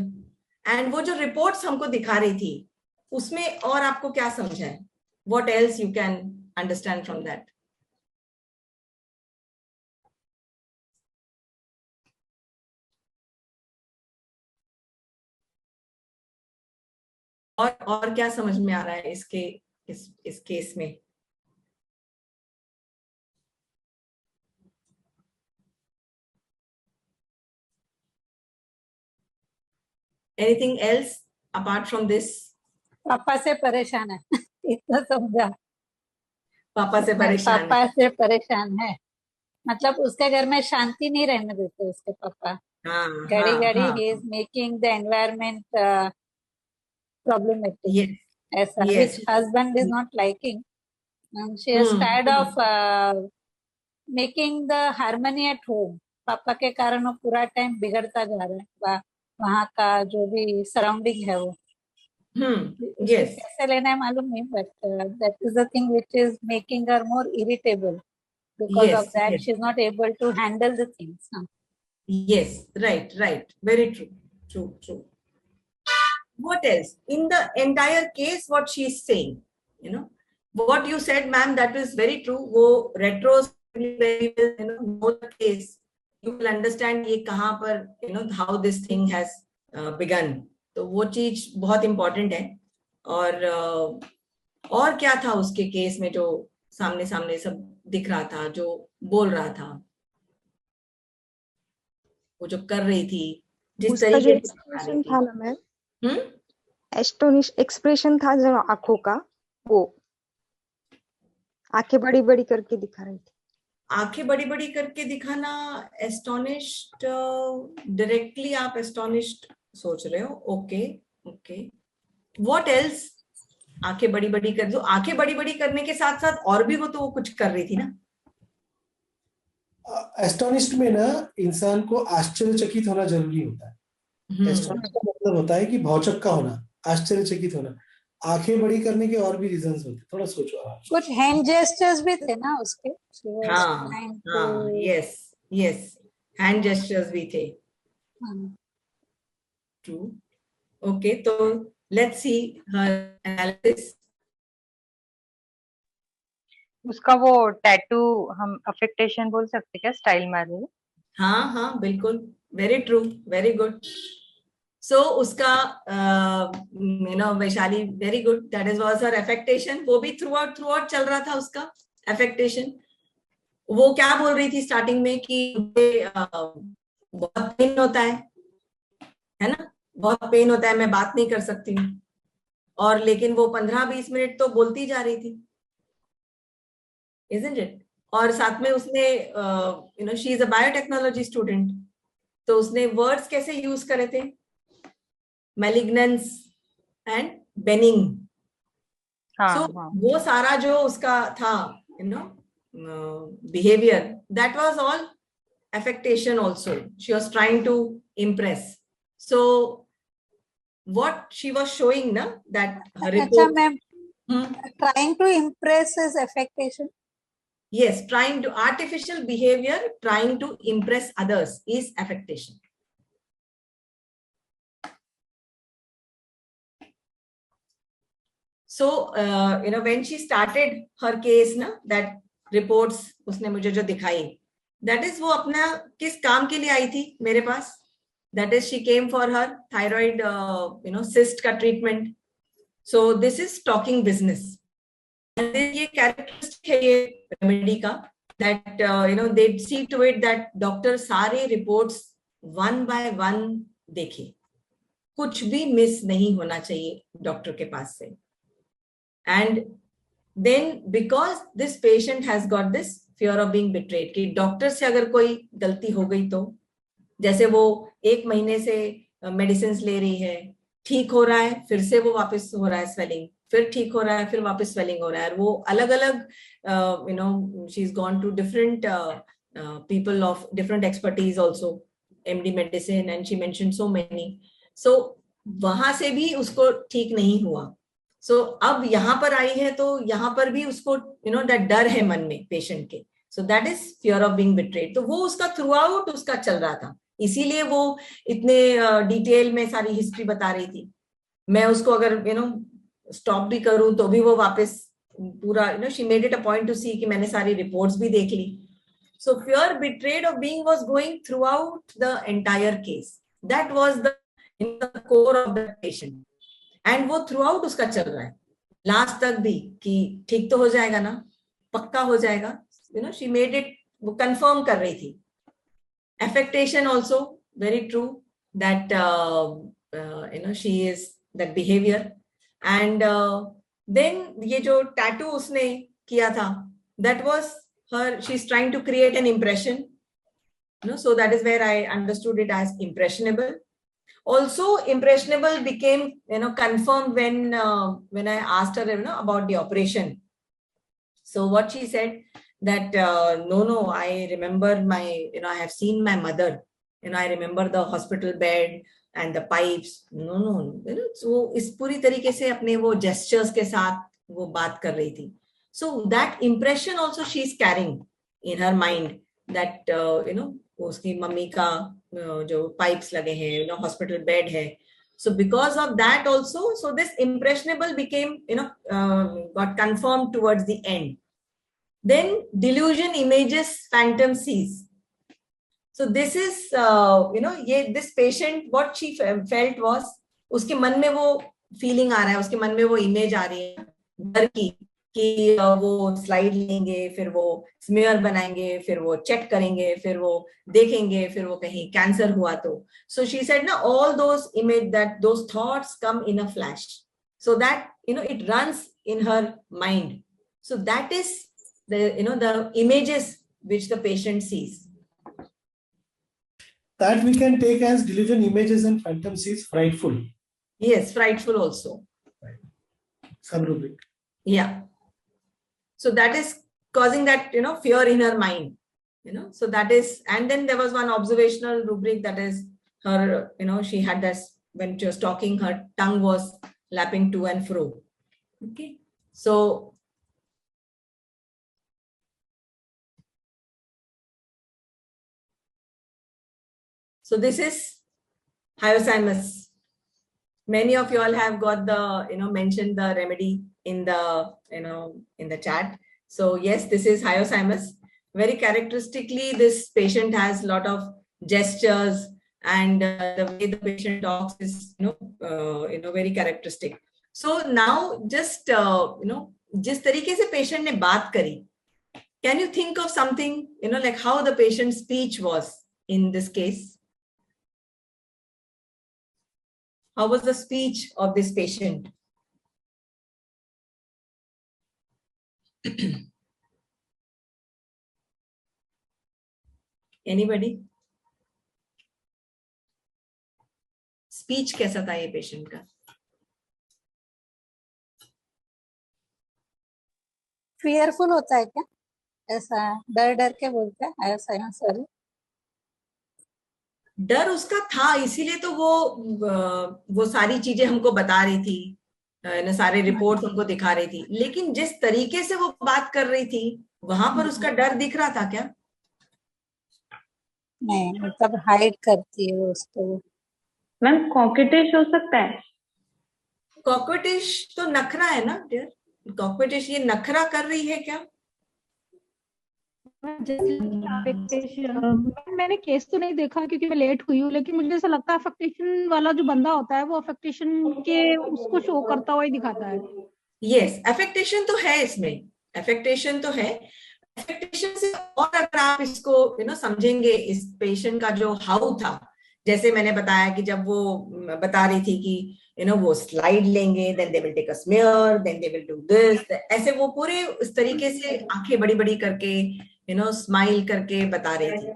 And वो जो reports हमको दिखा रही थी, उसमें और आपको क्या समझा है? What else you can understand from that? और क्या समझ में आ रहा है इस केस में? Anything else apart from this? पापा से परेशान है. इतना समझा. पापा से परेशान है. मतलब उसके घर में शांति नहीं रहने देते उसके पापा. घड़ी he is making the environment problematic. Yes. ऐसा, which husband is not liking, and she is tired of making the harmony at home. पापा के कारण वो पूरा टाइम बिगड़ता जा रहा है. वहाँ का जो भी सराउंडिंग है वो. Yes. कैसे लेना है मालूम नहीं, but that is the thing which is making her more irritable. Because of that, she is not able to handle the things. Yes, right. Very true. What else? In the entire case, what she is saying, what you said, ma'am, that is very true. वो retrospectively very well, know the case. You will understand ये कहाँ पर, how this thing has begun. तो वो चीज बहुत important है. और क्या था उसके केस में जो सामने सब दिख रहा था, जो बोल रहा था, वो जो कर रही थी, जिस तरीके से एक्सप्रेशन था ना मैम, एस्टोनिश एक्सप्रेशन था जो आंखों का, वो आंखें बड़ी बड़ी करके दिखा रही थी. आंखें बड़ी बड़ी करके दिखाना एस्टोनिश्ड, डायरेक्टली आप एस्टोनिश्ड सोच रहे हो. ओके. What else? आंखें बड़ी बड़ी कर दो. आंखें बड़ी बड़ी करने के साथ साथ और भी वो तो कुछ कर रही थी ना. एस्टोनिश्ड में ना इंसान को आश्चर्यचकित होना जरूरी होता है. एस्टोनिश्ड का मतलब होता है कि भौचक्का होना, आश्चर्यचकित होना. आंखें बड़ी करने के और भी रीजंस होते. थोड़ा सोचो आप. कुछ हैंड जेस्चर्स भी थे ना उसके. यस, हैंड जेस्चर्स भी थे. ट्रू. ओके, तो लेट्स सी हर एनालिसिस. उसका वो टैटू हम अफेक्टेशन बोल सकते क्या, स्टाइल मार रही है? हाँ, बिल्कुल. Very true, very good. So उसका Vaishali, very good, that is was her affectation. वो भी थ्रू आउट चल रहा था उसका अफेक्टेशन. वो क्या बोल रही थी स्टार्टिंग में कि मुझे बहुत पेन होता है ना, बहुत पेन होता है, मैं बात नहीं कर सकती हूँ, और लेकिन वो 15-20 मिनट तो बोलती जा रही थी, isn't it? और साथ में उसने she is a biotechnology student, तो उसने वर्ड्स कैसे यूज करे थे, मैलिग्नेंस एंड बेनिंग। सो वो सारा जो उसका था behavior, that was all affectation also. She was trying to impress. So what she was showing na, that her report, ma'am, trying to impress is affectation. Yes, trying to artificial behavior, trying to impress others is affectation. So when she started her case na, that reports उसने मुझे जो दिखाई, that is वो अपना किस काम के लिए आई थी मेरे पास, that is she came for her thyroid cyst का treatment. So this is talking business, and then ये characteristic है ये remedy का, that they see to it that doctor सारे reports one by one देखे, कुछ भी मिस नहीं होना चाहिए डॉक्टर के पास से. And then because this patient has got this fear of being betrayed, कि डॉक्टर से अगर कोई गलती हो गई तो, जैसे वो 1 महीने से मेडिसिन ले रही है, ठीक हो रहा है, फिर से वो वापस हो रहा है स्वेलिंग, फिर ठीक हो रहा है, फिर वापस स्वेलिंग हो रहा है, वो अलग अलग she is gone to different people of different expertise also, MD medicine, and she mentioned so many. So वहां से भी उसको ठीक नहीं हुआ. सो अब यहाँ पर आई है तो यहाँ पर भी उसको दैट डर है मन में पेशेंट के. So that is fear of being betrayed. तो वो उसका थ्रू आउट उसका चल रहा था, इसीलिए वो इतने डिटेल में सारी हिस्ट्री बता रही थी. मैं उसको अगर स्टॉप भी करूं तो भी वो वापस पूरा she made it a point to see कि मैंने सारी रिपोर्ट्स भी देख ली. So fear betrayed of being was going throughout the entire case. That was the core of the patient, and वो थ्रू आउट उसका चल रहा है लास्ट तक भी कि ठीक तो हो जाएगा ना, पक्का हो जाएगा. शी मेड इट, वो कंफर्म कर रही थी. Affectation also very true, that she is that behavior. And then ये जो tattoo उसने किया था, that was her, she's trying to create an impression, so that is where I understood it as impressionable. Also impressionable became confirmed when I asked her about the operation. So what she said, that no, I remember my I have seen my mother, I remember the hospital bed and the pipes. No, so इस पूरी तरीके से अपने वो gestures के साथ वो बात कर रही थी. So that impression also she is carrying in her mind, that उसकी मम्मी का जो pipes लगे हैं, hospital bed है. So because of that also, so this impressionable became got confirmed towards the end. Then delusion, images, phantom sees. So this is this patient, what she felt was, उसके मन में वो feeling आ रहा है, उसके मन में वो image आ रही है डर की कि वो स्लाइड लेंगे, फिर वो स्मीयर बनाएंगे, फिर वो चेक करेंगे, फिर वो देखेंगे, फिर वो कहीं कैंसर हुआ तो. So she said na, all those image, that those thoughts come in a flash, so that it runs in her mind. So that is the images which the patient sees. That we can take as delusion, images, and phantom sees frightful. Yes, frightful also. Right. Sub-rubric. Yeah. So that is causing that fear in her mind. So that is, and then there was one observational rubric, that is her, she had this, when she was talking, her tongue was lapping to and fro. Okay. So this is hyoscyamus. Many of you all have got the, mentioned the remedy in the, in the chat. So yes, this is hyoscyamus. Very characteristically, this patient has a lot of gestures, and the way the patient talks is, very characteristic. So now just, जिस तरीके से patient ने बात करी, Can you think of something, like how the patient's speech was in this case? How was the speech of this patient? Anybody? Speech कैसा था ये patient का? fearful होता है क्या? ऐसा डर डर के बोलता है ऐसा है सर? डर उसका था, इसीलिए तो वो सारी चीजें हमको बता रही थी, सारे रिपोर्ट्स हमको दिखा रही थी, लेकिन जिस तरीके से वो बात कर रही थी वहां पर उसका डर दिख रहा था क्या? नहीं, मतलब हाइड करती है वो उसको। मैम कॉकेटिश हो सकता है? कॉकेटिश तो नखरा है ना डियर, कॉकेटिश ये नखरा कर रही है क्या? मैंने केस तो नहीं देखा क्योंकि मैं लेट हुई हूँ, लेकिन मुझे ऐसा लगता है अफेक्टेशन वाला जो बंदा होता है वो अफेक्टेशन के उसको शो करता हुआ ही दिखाता है। यस, अफेक्टेशन तो है इसमें, अफेक्टेशन तो है। अफेक्टेशन से और अगर आप इसको समझेंगे, इस पेशेंट का जो हाउ था, जैसे मैंने बताया कि जब वो बता रही थी कि वो स्लाइड लेंगे, then they will take a smear, then they will do this, ऐसे वो पूरे इस तरीके से आंखें बड़ी बड़ी करके स्माइल करके बता रही थी।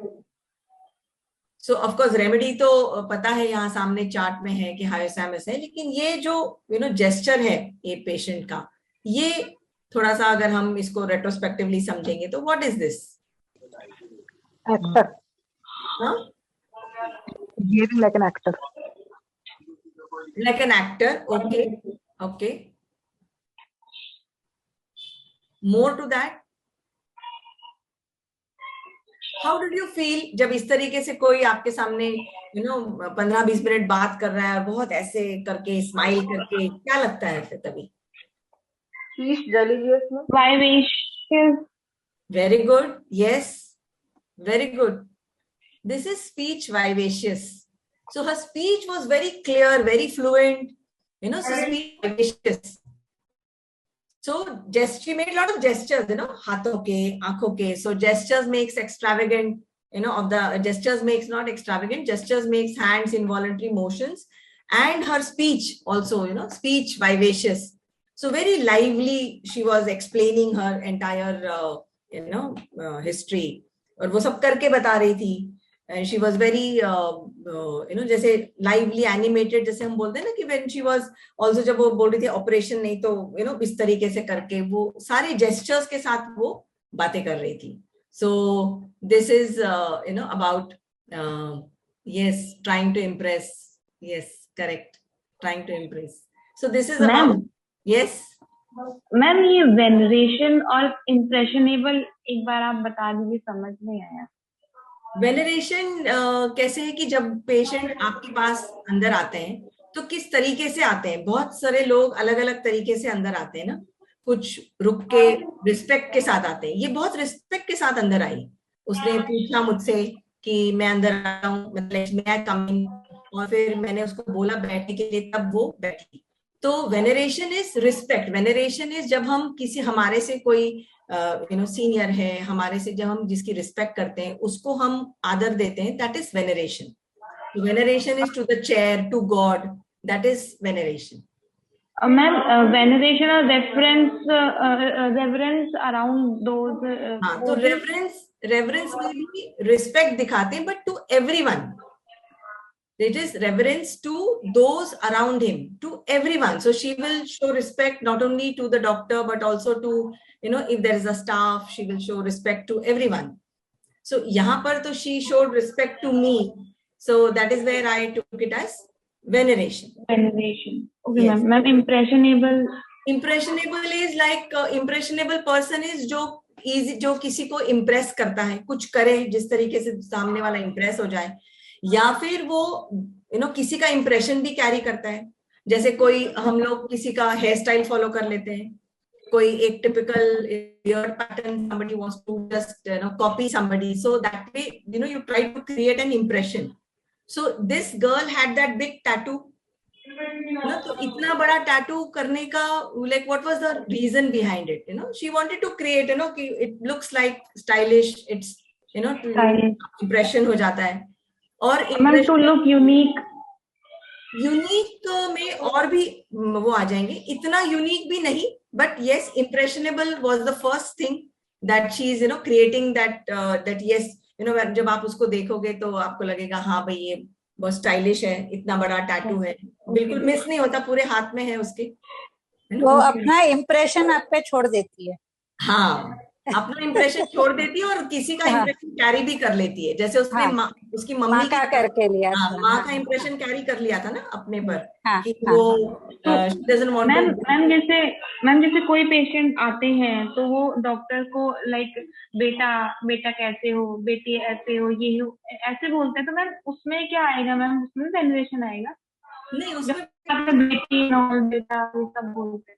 सो ऑफ कोर्स रेमेडी तो पता है, यहाँ सामने चार्ट में है कि हायोसैमस है, लेकिन ये जो जेस्चर है ये पेशेंट का, ये थोड़ा सा अगर हम इसको रेट्रोस्पेक्टिवली समझेंगे तो व्हाट इज दिस? एक्टर। ये भी like an actor. Like an actor, okay, okay. More to that. How did you feel जब इस तरीके से कोई आपके सामने 15-20 मिनट बात कर रहा है और बहुत ऐसे करके स्माइल करके, क्या लगता है फिर तभी? Vivacious. Very good. Yes, very good. This is speech vivacious. So her speech was very clear, very fluent, so speech vivacious. So she made a lot of gestures, haathon ke, aankhon ke. So gestures makes extravagant, of the gestures makes not extravagant, gestures makes hands involuntary motions, and her speech also, speech vivacious. So very lively, she was explaining her entire, history. और वो सब करके बता रही थी. And she was very, जैसे lively animated, जैसे हम बोलते हैं ना कि when she was also, जब वो बोल रही थी ऑपरेशन नहीं तो इस तरीके से करके वो सारे gestures के साथ वो बातें कर रही थी. So this is about yes, trying to impress. Yes, correct, trying to impress. So this is about yes. Ma'am ये वेनरेशन और इम्प्रेशनेबल एक बार आप बता दीजिए, समझ नहीं आया। वेनरेशन कैसे है कि जब पेशेंट आपके पास अंदर आते हैं तो किस तरीके से आते हैं, बहुत सारे लोग अलग अलग तरीके से अंदर आते हैं ना, कुछ रुक के रिस्पेक्ट के साथ आते हैं, ये बहुत रिस्पेक्ट के साथ अंदर आई, उसने पूछा मुझसे कि मैं अंदर आ रहा हूँ, मतलब मैं कमिंग, और फिर मैंने उसको बोला बैठने के लिए, तब वो बैठी। तो veneration is respect, veneration is जब हम किसी हमारे से कोई सीनियर है, हमारे से जब हम जिसकी रिस्पेक्ट करते हैं उसको हम आदर देते हैं, that is veneration. Veneration is to the chair, to God, that is veneration. Ma'am veneration और रेफरेंस अराउंड दोज. हाँ, तो रेवरेंस में भी रिस्पेक्ट दिखाते हैं, but to everyone. It is reverence to those around him, to everyone. So she will show respect not only to the doctor, but also to, if there is a staff, she will show respect to everyone. So यहाँ पर तो she showed respect to me. So that is where I took it as veneration. Veneration. Okay, yes. Ma'am, impressionable. Impressionable is like impressionable person is जो किसी को impress करता है, कुछ करे जिस तरीके से सामने वाला impress हो जाए, या फिर वो किसी का इंप्रेशन भी कैरी करता है. जैसे कोई हम लोग किसी का हेयर स्टाइल फॉलो कर लेते हैं, कोई एक typical year pattern, somebody wants to just copy somebody, so that way you try to create an impression. So this girl had that big tattoo, ना, तो इतना बड़ा टैटू करने का like what was the reason behind it, she wanted to create कि it looks like stylish, its impression हो जाता है। और टू लुक यूनिक में और भी वो आ जाएंगे, इतना यूनिक भी नहीं, but yes impressionable was the first thing that she is creating, that yes जब आप उसको देखोगे तो आपको लगेगा हाँ भाई ये बहुत स्टाइलिश है, इतना बड़ा टैटू है, बिल्कुल मिस नहीं होता, पूरे हाथ में है उसके। वो अपना इम्प्रेशन आप पे छोड़ देती है। हाँ, अपना इम्प्रेशन छोड़ देती है और किसी का इम्प्रेशन कैरी भी कर लेती है, जैसे उसने उसकी मम्मी का करके लिया था। माँ का इम्प्रेशन कैरी कर लिया था ना अपने पर, कि हाँ, वो मैम जैसे कोई पेशेंट आते हैं तो वो डॉक्टर को लाइक बेटा कैसे हो, बेटी ऐसे हो, ये हो, ऐसे बोलते हैं, तो मैम उसमें क्या आएगा मैम, उसमें वेरिएशन आएगा? नहीं, उसमें बेटी बेटा ये सब बोलते हैं।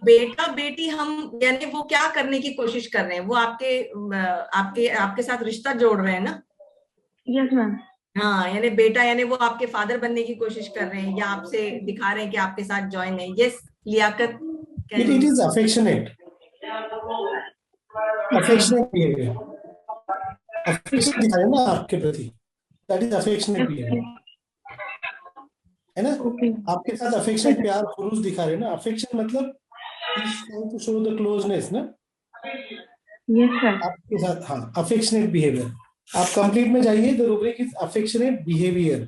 बेटा बेटी हम यानी वो क्या करने की कोशिश कर रहे हैं, वो आपके साथ रिश्ता जोड़ रहे हैं ना। Yes ma'am. हाँ, यानी बेटा यानी वो आपके फादर बनने की कोशिश कर रहे हैं, या आपसे दिखा रहे हैं कि आपके साथ जॉइन है। Yes Liaquat, it is affectionate behaviour, affection दिखा रहे हैं ना आपके प्रति, दैट इज अफेक्शनेट बिहेवियर, है ना। आपके साथ अफेक्शन, प्यार, खुरूज दिखा रहे हैं ना। अफेक्शन मतलब टू शो द क्लोजनेस ना। Yes sir. आपके साथ हाँ अफेक्शनेट बिहेवियर, आप कंप्लीट में जाइए, the rubric is affectionate behaviour,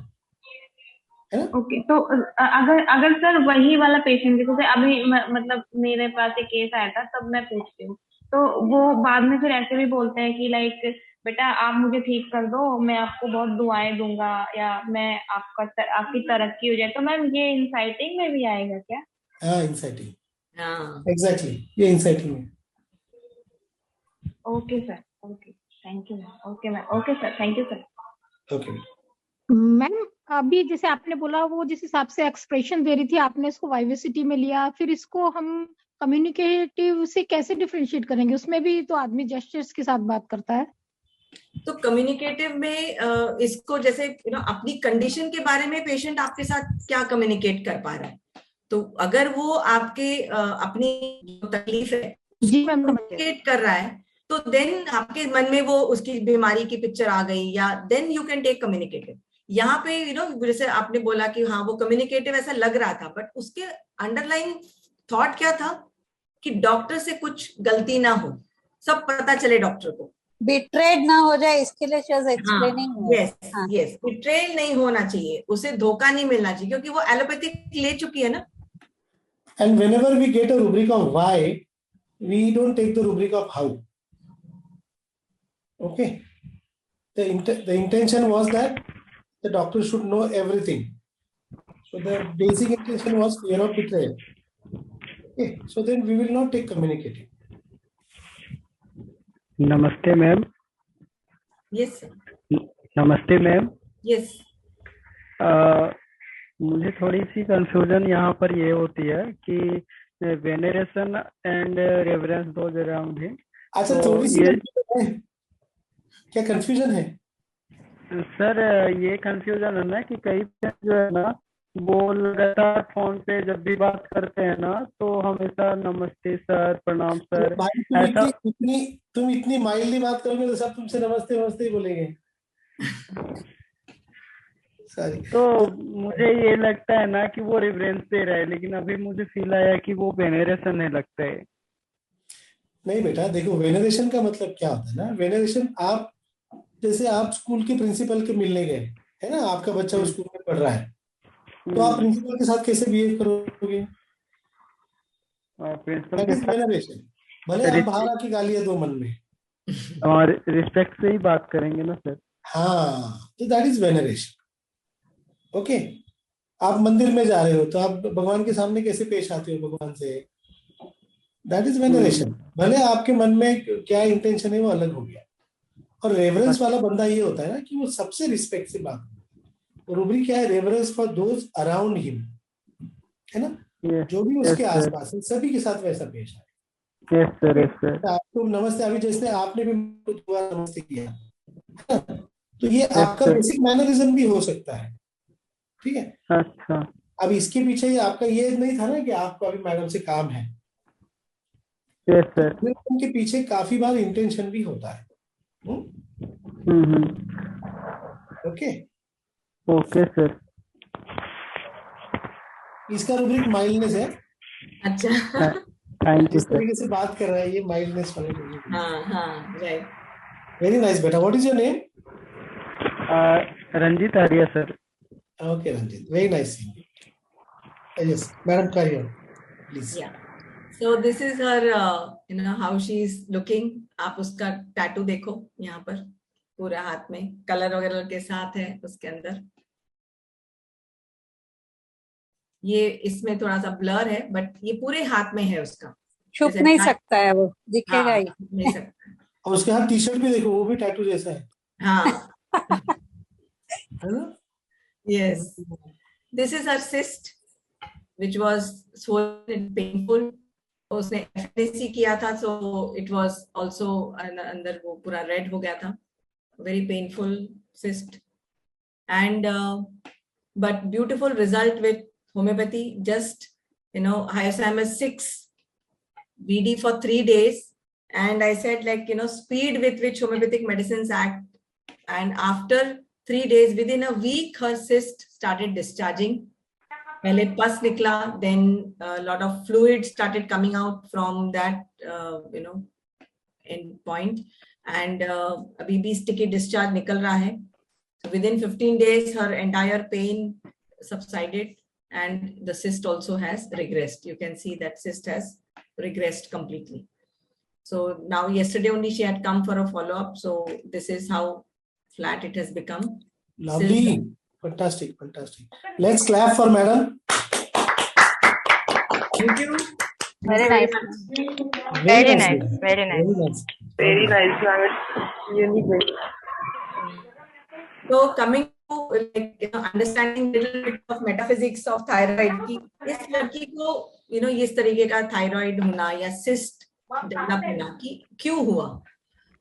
है ना। ओके, तो अगर सर वही वाला पेशेंट, जैसे अभी मतलब मेरे पास एक केस आया था, तब मैं पूछती हूँ, तो वो बाद में फिर ऐसे भी बोलते हैं कि लाइक बेटा आप मुझे ठीक कर दो, मैं आपको बहुत दुआएं दूंगा, या मैं आपकी तरक्की हो जाए, तो मैम ये इंसाइटिंग में भी आएगा क्या? हाँ इंसाइटिंग, एग्जैक्टली, ये इंसाइटिंग है। Okay sir, okay, thank you ma'am. Okay ma'am, okay sir, thank you sir. Okay ma'am, अभी जैसे आपने बोला वो जिस हिसाब से एक्सप्रेशन दे रही थी, आपने इसको वाइवेसिटी में लिया, फिर इसको हम कम्युनिकेटिव से कैसे डिफरेंशिएट करेंगे? उसमें भी तो आदमी जेस्चर्स के साथ बात करता है। तो कम्युनिकेटिव में इसको जैसे अपनी कंडीशन के बारे में पेशेंट आपके साथ क्या कम्युनिकेट कर पा रहा है, तो अगर वो आपके अपनी जो तकलीफ है कम्युनिकेट कर रहा है, तो देन आपके मन में वो उसकी बीमारी की पिक्चर आ गई, या then you can take communicative. यहाँ पे जैसे आपने बोला कि हाँ वो कम्युनिकेटिव ऐसा लग रहा था, बट उसके अंडरलाइन थॉट क्या था कि डॉक्टर से कुछ गलती ना हो, सब पता चले डॉक्टर को, बिट्रेड ना हो जाए, इसके लिए she was explaining. Yes betrayal नहीं होना चाहिए, उसे धोखा नहीं मिलना चाहिए, क्योंकि वो एलोपैथिक ले चुकी है ना। And whenever we get a rubric of why, we don't take the rubric of how. Okay, the intention was that the doctor should know everything. So the basic intention was fear of betrayal. Okay, so then we will not take communicative. नमस्ते ma'am. Yes नमस्ते ma'am. Yes, मुझे थोड़ी सी confusion यहाँ पर ये होती है कि वेनरेशन एंड रेवरेंस दो जगह होंगे। अच्छा, तो थोड़ी सी क्या कंफ्यूजन है सर? ये कंफ्यूजन है ना कि कई जो है ना वो लगातार फोन पे जब भी बात करते हैं ना तो हमेशा नमस्ते सर, प्रणाम सर, ऐसा। तुम इतनी माइल्डली बात करोगे तो सब तुमसे नमस्ते नमस्ते ही बोलेंगे। तो मुझे ये लगता है ना कि वो रिवरेंस दे रहा है, लेकिन अभी मुझे फील आया कि वो वेनरेशन है लगता है। नहीं बेटा, देखो वेनरेशन का मतलब क्या होता है ना, वेनरेशन आप जैसे आप स्कूल के प्रिंसिपल के मिलने गए है ना, आपका बच्चा स्कूल में पढ़ रहा है, तो आप प्रिंसिपल के साथ कैसे बिहेव करोगे? वेनरेशन, भले आप बाहर आके गालियां दो मन में, और रिस्पेक्ट से ही बात करेंगे ना सर। हाँ, तो दैट इज वेनरेशन। ओके, आप मंदिर में जा रहे हो तो आप भगवान के सामने कैसे पेश आते हो भगवान से, दैट इज वेनरेशन। भले आपके मन में क्या इंटेंशन है वो अलग हो गया। और रेवरेंस वाला बंदा ये होता है ना कि वो सबसे रिस्पेक्ट से बात करे। रूब्रिक क्या है? Reverence for those around him, है ना, जो भी उसके आसपास है सभी के साथ वैसा पेश आए। आपको नमस्ते, अभी जैसे आपने भी दोबारा नमस्ते किया, तो ये आपका बेसिक मैनरिज्म भी हो सकता है, ठीक है। अच्छा, अब इसके पीछे आपका ये नहीं था ना कि आपको अभी मैडम से काम है। Yes sir. उनके पीछे काफी बार इंटेंशन भी होता है। Okay okay sir. इसका रूब्रिक माइल्डनेस है। अच्छा थैंक यू जिस सर। तरीके से बात कर रहा है ये माइल्डनेस वाला रूब्रिक। हाँ हाँ राइट। वेरी नाइस बेटा। What is your name? Ranjit Arya sir. Okay Ranjit, very nice. Yes madam, carry on please. Yeah. So this is her, how she is looking. आप उसका टैटू देखो यहाँ पर पूरा हाथ में कलर वगैरह के साथ है उसके अंदर। ये इसमें थोड़ा सा ब्लर है बट ये पूरे हाथ में है उसका। छुप नहीं सकता है वो, दिखेगा ही। नहीं सकता। और उसके हाथ टी शर्ट भी देखो, वो भी टैटू जैसा है। हाँ yes. This is her cyst which was swollen and painful. उसने FDC किया था so it was also अंदर वो पूरा रेड हो गया था। Very painful cyst and but beautiful result with homeopathy. Just hyoscyamus 6 BD for 3 days and I said speed with which homeopathic medicines act, and after 3 days within a week her cyst started discharging. पहले पस निकला, then a lot of fluid started coming out from that end point and अभी भी sticky discharge निकल रहा है. So within 15 days her entire pain subsided and the cyst also has regressed. You can see that cyst has regressed completely. So now yesterday only she had come for a follow-up. So this is how flat it has become. Lovely. Cyst. Fantastic, fantastic. Let's clap for madam. Thank you. Very nice. Very nice. Very nice. Very nice, ma'am. Really great. So coming to understanding little bit of metaphysics of thyroid की इस लड़की को इस तरीके का thyroid होना या cyst develop होना की क्यों हुआ?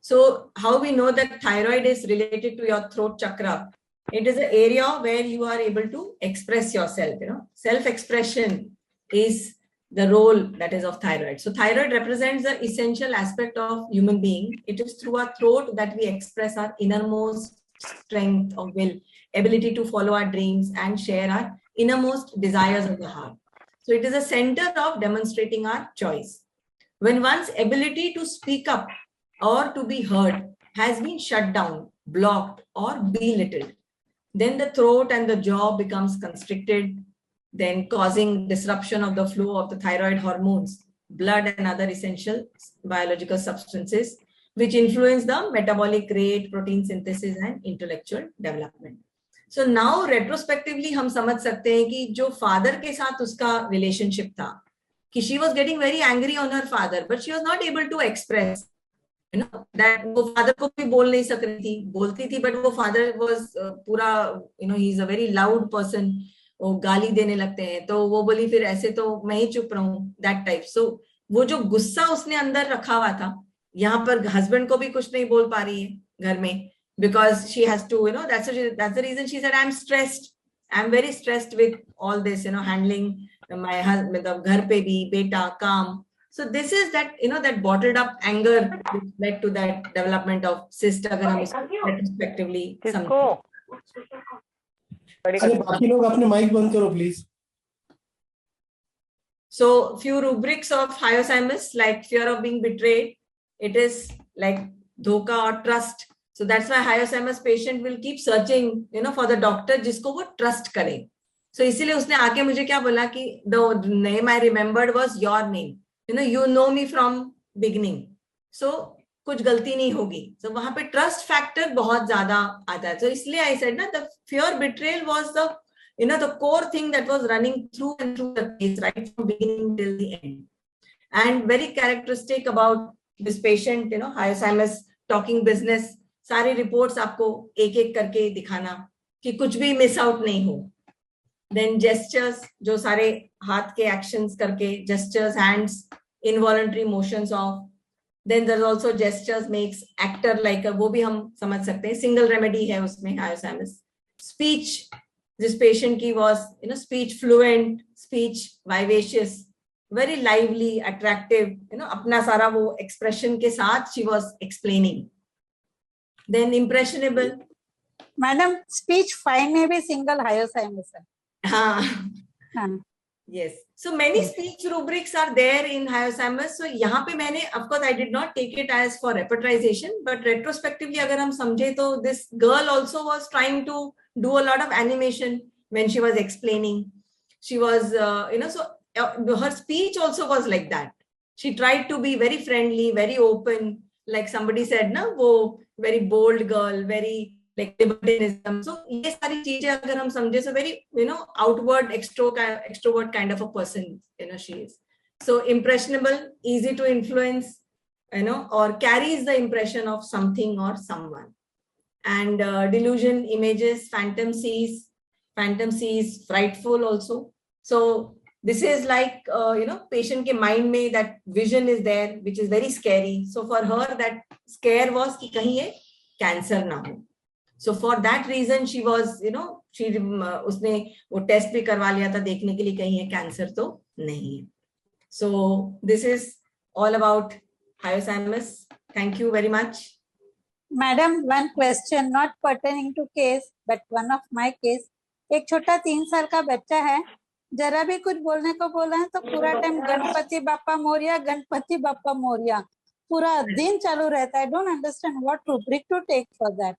So how we know that thyroid is related to your throat chakra? It is an area where you are able to express yourself. Self-expression is the role that is of thyroid. So thyroid represents the essential aspect of human being. It is through our throat that we express our innermost strength of will, ability to follow our dreams and share our innermost desires of the heart. So it is a center of demonstrating our choice. When one's ability to speak up or to be heard has been shut down, blocked or belittled, then the throat and the jaw becomes constricted, then causing disruption of the flow of the thyroid hormones, blood and other essential biological substances, which influence the metabolic rate, protein synthesis and intellectual development. So now retrospectively हम समझ सकते हैं कि जो father के साथ उसका relationship था, कि she was getting very angry on her father, but she was not able to express, that वो father को भी बोल नहीं सक रही थी, बोलती थी, but वो father was पूरा, he is a very loud person, वो गाली देने लगते हैं, तो वो बोली फिर ऐसे तो मैं ही चुप रहूं, that type. So वो जो गुस्सा उसने अंदर रखा हुआ था, यहाँ पर husband को भी कुछ नहीं बोल पा रही है घर में, because she has to, that's the reason she said, I'm stressed, I'm very stressed with all this, handling my husband, घर पे भी, बेटा, काम. So this is that, that bottled up anger which led to that development of cyst, अगर हम इसको retrospectively समझें. अरे बाकी लोग अपने माइक बंद करो please. So few rubrics of hyoscyamus, like fear of being betrayed, it is like dhoka or trust. So that's why hyoscyamus patient will keep searching, for the doctor जिसको वो trust करे. So इसीलिए उसने आके मुझे क्या बोला कि the name I remembered was your name. You know me from beginning. So कुछ गलती नहीं होगी. So वहाँ पे trust factor बहुत ज़्यादा आता है. So इसलिए I said the fear betrayal was the the core thing that was running through and through the case, right from beginning till the end. And very characteristic about this patient, hyoscyamus talking business, सारी reports आपको एक एक करके दिखाना कि कुछ भी miss out नहीं हो. Then gestures, जो सारे हाथ के actions करके, gestures, hands, involuntary motions of. Then there's also gestures makes actor like a, वो भी हम समझ सकते हैं. Single remedy है उसमें hyoscyamus. Speech, This patient ki was, speech fluent, speech vivacious, very lively, attractive, apna sara wo expression ke saath she was explaining. Then impressionable. Madam, speech fine may be single hyoscyamus. Yes. So many speech rubrics are there in hyoscyamus. So यहाँ पे मैंने, of course, I did not take it as for repertorization, but retrospectively अगर हम समझे तो this girl also was trying to do a lot of animation when she was explaining. She was, her speech also was like that. She tried to be very friendly, very open, like somebody said, na, वो very bold girl, very like libertinism. So ये सारी चीजें अगर हम समझे, so very, outward extrovert kind of a person, she is. So impressionable, easy to influence, or carries the impression of something or someone. And delusion, images, phantom sees, frightful also. So this is like, patient ke mind mein that vision is there, which is very scary. So for her, that scare was कि कहीं ये cancer ना हो. So for that reason, she was, उसने वो test भी करवा लिया था देखने के लिए कहीं ये कैंसर तो नहीं है. So this is all about hyoscyamus. Thank you very much. Madam, one question not pertaining to case, but one of my case. एक छोटा 3 साल का बच्चा है, जरा भी कुछ बोलने को बोला है तो पूरा टाइम गणपति बाप्पा मोरिया पूरा दिन चालू रहता है. I don't understand what rubric to take for that.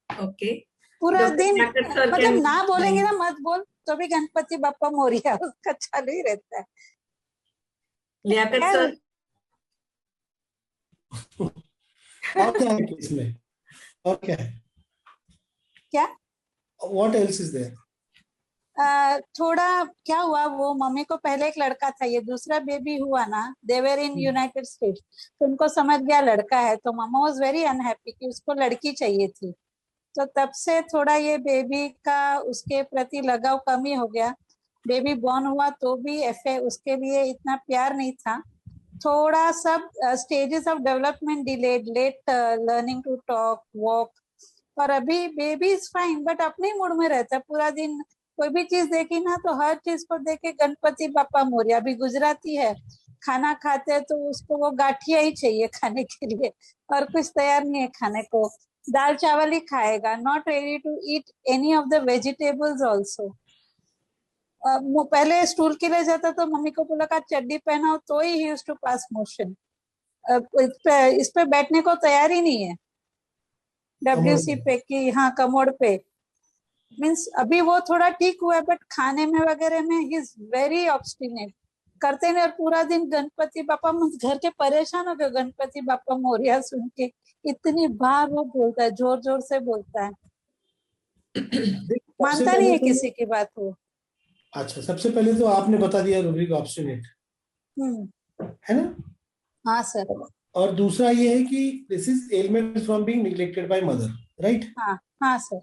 Okay. पूरा दिन मतलब ना बोलेंगे ना मत बोल तो भी गणपति बाप्पा मोरिया उसका चालू ही रहता है. लियाकत सर और क्या है इसमें? और क्या है? क्या? What else is there? थोड़ा क्या हुआ, वो मम्मी को पहले एक लड़का था, ये दूसरा बेबी हुआ ना, they were in United States, तो उनको समझ गया लड़का है, तो मम्मा was very unhappy कि उसको लड़की चाहिए थी. तो तब से थोड़ा ये बेबी का उसके प्रति लगाव कमी हो गया. बेबी बॉर्न हुआ तो भी उसके लिए इतना प्यार नहीं था. थोड़ा सब stages of development delayed, late learning to talk, walk. और अभी बेबी इज फाइन बट अपने मूड में रहता है. पूरा दिन कोई भी चीज देखी ना तो हर चीज को देखे गणपति बाप्पा मोरिया. अभी गुजराती है, खाना खाते तो उसको वो गाठिया ही चाहिए खाने के लिए और कुछ तैयार नहीं है खाने को. दाल चावल ही खाएगा, not ready to eat any of the vegetables also. पहले स्टूल के लिए जाता तो मम्मी को बोला का चड्डी पहनाओ तो ही यूज्ड टू पास मोशन. इस पे बैठने को तैयार ही नहीं है. WC पे की, हाँ कमोड पे. मीन्स अभी वो थोड़ा ठीक हुआ है बट खाने में वगैरह में ही इज वेरी ऑब्स्टिनेट. करते नहीं और पूरा दिन गणपति बापा, घर के परेशान हो गए गणपति बापा मोरिया सुन के. इतनी बार वो बोलता है, जोर जोर से बोलता है, मानता नहीं है किसी की बात वो. अच्छा, सबसे पहले तो आपने बता दिया रूब्रिक ऑब्स्टिनेट, है ना? हाँ सर. और दूसरा ये है कि this is element from being neglected by mother, right? हाँ हाँ sir.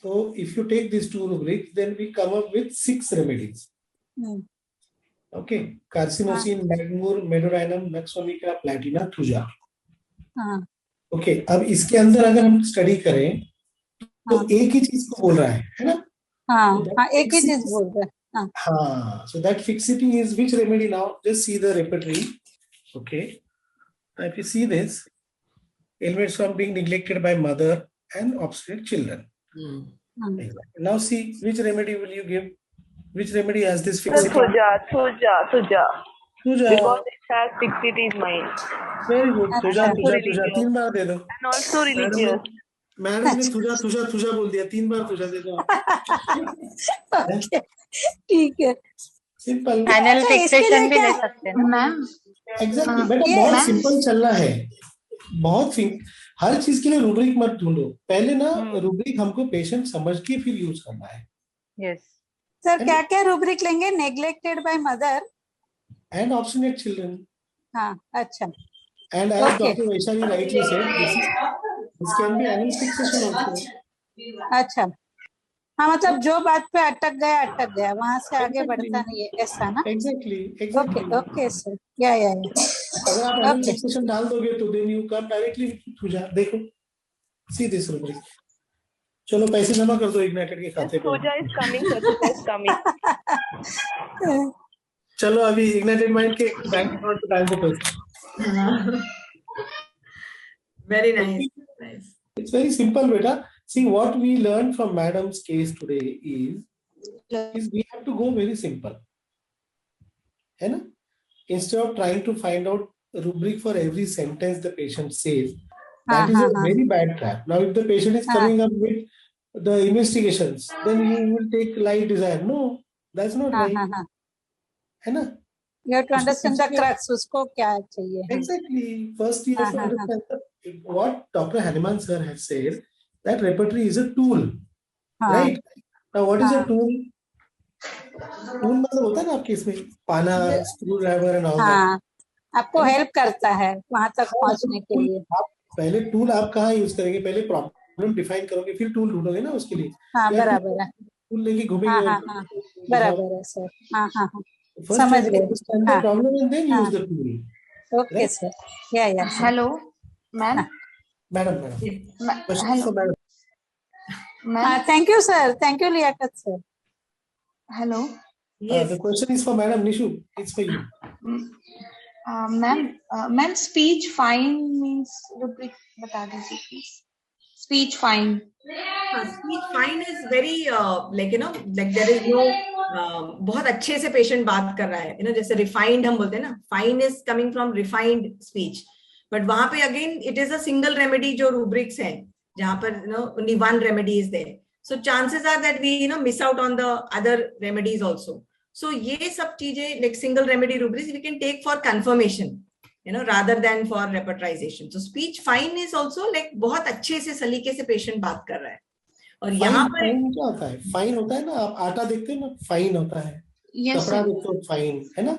So if you take these two rubrics, then we come up with 6 remedies. Okay, carcinosine, magmur, medorhinum, naxonica, platina, thuja. Okay, अब इसके अंदर अगर हम study करें तो एक ही चीज को बोल रहा है ना? हाँ, एक ही चीज बोल रहा है. हाँ, so that fixity is which remedy now? Just see the repertory. Okay, now if you see this, ailments from being neglected by mother and obstinate children. Exactly. Now see, which remedy will you give? Which remedy has this fixity? Thuja. Because it has fixity in mind. Very good. Thuja. 3 बार दे दो. And also religious. Madam ने thuja बोल दिया. 3 बार thuja दे दो. ठीक है. Simple. Anal fixation भी ले सकते हैं मैम. Exactly. बेटा बहुत सिंपल चलना है. बहुत हर चीज के लिए रूब्रिक मत ढूंढो. पहले ना रूब्रिक हमको पेशेंट समझ के फिर यूज करना है. Yes sir. क्या क्या रूब्रिक लेंगे? Neglected by mother and obstinate children. हाँ, अच्छा. And as doctor Vaishali rightly said, this can be anal fixation also. अच्छा, हाँ मतलब जो बात पे अटक गया वहां से आगे बढ़ता नहीं है, ऐसा ना? एग्जैक्टली. Okay sir. या अगर आप एनल फिक्सेशन डाल दोगे तो then you come directly Thuja. देखो, सी दिस रूब्रिक. चलो पैसे जमा कर दो इग्नाइटेड के खाते पे. Suja is coming, sir. Suja is coming. चलो अभी इग्नाइटेड माइंड के बैंक अकाउंट पे डाल दो पैसे. Very nice. Nice. It's very simple, beta. See, what we learned from madam's case today is we have to go very simple. है ना? Instead of trying to find out a rubric for every sentence the patient says, that is a very bad trap. Now, if the patient is coming up with the investigations, then you will take light desire. No, that's not right. है ना? You have to understand the crux. उसको क्या चाहिए? Exactly. First, you have to understand what Dr. Hanuman sir has said, that repertory is a tool, right? Now, what is a tool? Tool मतलब होता है ना आपके इसमें पाना, screwdriver and all that. आपको हेल्प करता है वहां तक पहुंचने के लिए. आप पहले टूल आप कहाँ यूज करेंगे? पहले प्रॉब्लम डिफाइन करोगे, फिर टूल ढूंढोगे ना उसके लिए. हाँ, बराबर है. टूल लेके घूमेंगे. बराबर है सर. हाँ. First, समझ गए. understand the problem and then use the tool. Okay, sir. Yeah. Hello, ma'am. Madam. Question for madam. Thank you, sir. Thank you, Liaquat sir. Hello. Yes. The question is for Madam Nishu. It's for you. Ma'am, speech fine means rubric बता दीजिए please. Speech fine. Speech fine is very like there is no बहुत अच्छे से patient बात कर रहा है, जैसे refined हम बोलते हैं ना, fine is coming from refined speech, but वहां पे again it is a single remedy जो rubrics है, जहाँ पर only one remedy is there, so chances are that we miss out on the other remedies also. So ये सब चीजें like single remedy rubrics we can take for confirmation, rather than for repertorization. So speech fine is also like बहुत अच्छे से सलीके से patient बात कर रहा है. और यहाँ पर क्या होता है? फाइन होता है ना, आप आटा देखते हो ना, फाइन होता है. कपड़ा देखते हो, फाइन है ना.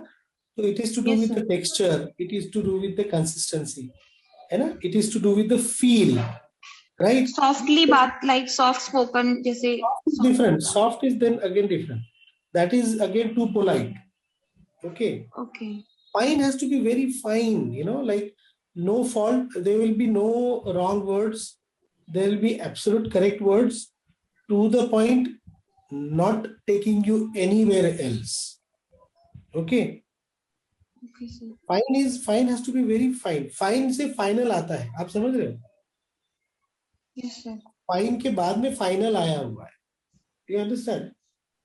तो it is to do with the texture, it is to do with the consistency, है ना, it is to do with the feel, right? Softly बात, like soft spoken जैसे. Different. Soft is then again different. That is again too polite. Okay. Fine has to be very fine, like no fault. There will be no wrong words. There will be absolute correct words, to the point, not taking you anywhere else. Okay. sir. Fine has to be very fine. Fine से final आता है, आप समझ रहे हो? Yes, sir. Fine के बाद में final आया हुआ है. You understand?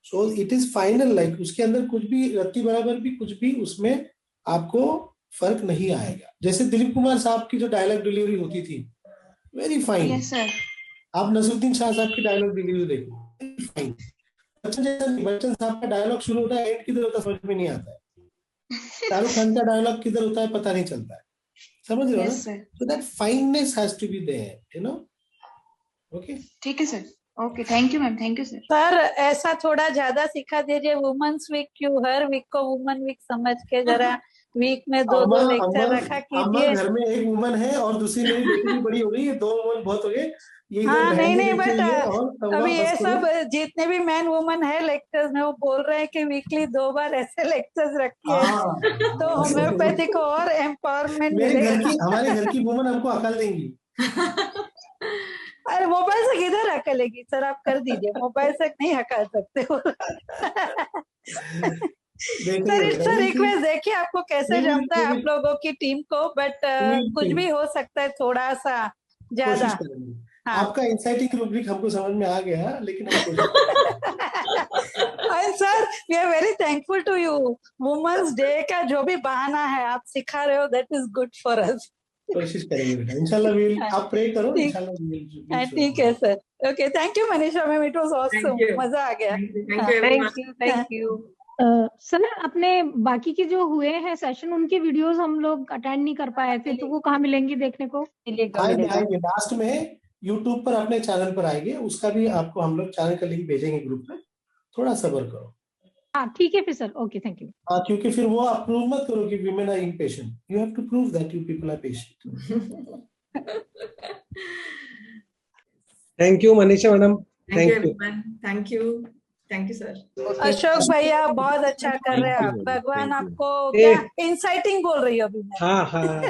So it is final, like उसके अंदर कुछ भी रत्ती बराबर भी कुछ भी उसमें आपको फर्क नहीं आएगा. जैसे दिलीप कुमार साहब की जो डायलॉग डिलीवरी होती थी, वेरी फाइन. Yes, sir. आप नसरुद्दीन शाह साहब की डायलॉग डिलीवरी देखो, फाइन. बच्चन साहब का डायलॉग शुरू होता है, एंड किधर होता है समझ में नहीं आता है. शाहरुख खान का डायलॉग किधर होता है पता नहीं चलता है. समझ रहे हो ना? So that fineness has to be there, Okay. ठीक है sir. Okay, thank you ma'am. Thank you sir. Sir ऐसा थोड़ा ज्यादा सिखा दीजिए. वुमेन्स वीक क्यों हर वीक को वुमेन वीक समझ के जरा वीक में दो लेक्चर रखा कीजिए. घर में एक वुमन है और दूसरी मेरी बेटी भी बड़ी हो गई है. 2 वुमन बहुत हो गए. हाँ नहीं बट अभी ये सब जितने भी मैन वुमन है लेक्चर्स में वो बोल रहे हैं कि वीकली 2 बार ऐसे लेक्चर्स रखिए तो होम्योपैथी को और एम्पावरमेंट मिलेगी. हमारे घर की वुमन हमको अकल देंगी. अरे मोबाइल से किधर हकलेगी सर? आप कर दीजिए. मोबाइल से नहीं हकल सकते हो. Sir it's request. देखिए आपको कैसे जमता है आप लोगों की टीम को, बट कुछ भी हो सकता है थोड़ा सा ज्यादा. आपका इंसाइटिंग रूब्रिक हमको समझ में आ गया, लेकिन sir we are very thankful to you. Women's day का जो भी बहाना है आप सिखा रहे हो, that is good for us. कोशिश करेंगे बेटा. इंशाल्लाह आप प्रे करो. इंशाल्लाह ठीक है sir. Okay, thank you Manisha ma'am. It was awesome. मजा आ गया. Thank you. सर अपने बाकी के जो हुए हैं सेशन, उनकी वीडियोस हम लोग अटेंड नहीं कर पाए थे, तो वो कहाँ मिलेंगी देखने को? आएंगे लास्ट में YouTube पर अपने चैनल पर आएंगे. उसका भी आपको हम लोग चैनल का लिंक भेजेंगे ग्रुप में. थोड़ा सब्र करो. हाँ ठीक है फिर सर. Okay, thank you. हाँ, क्योंकि फिर वो आप प्रूव मत करो कि women are impatient. You have to prove that you people are patient. Thank you, Maneesha madam. Thank you everyone. Thank you. Thank you sir. Ashok भैया बहुत अच्छा कर रहे हैं आप। भगवान आपको क्या इंसाइटिंग बोल रही हो अभी मैं। हाँ,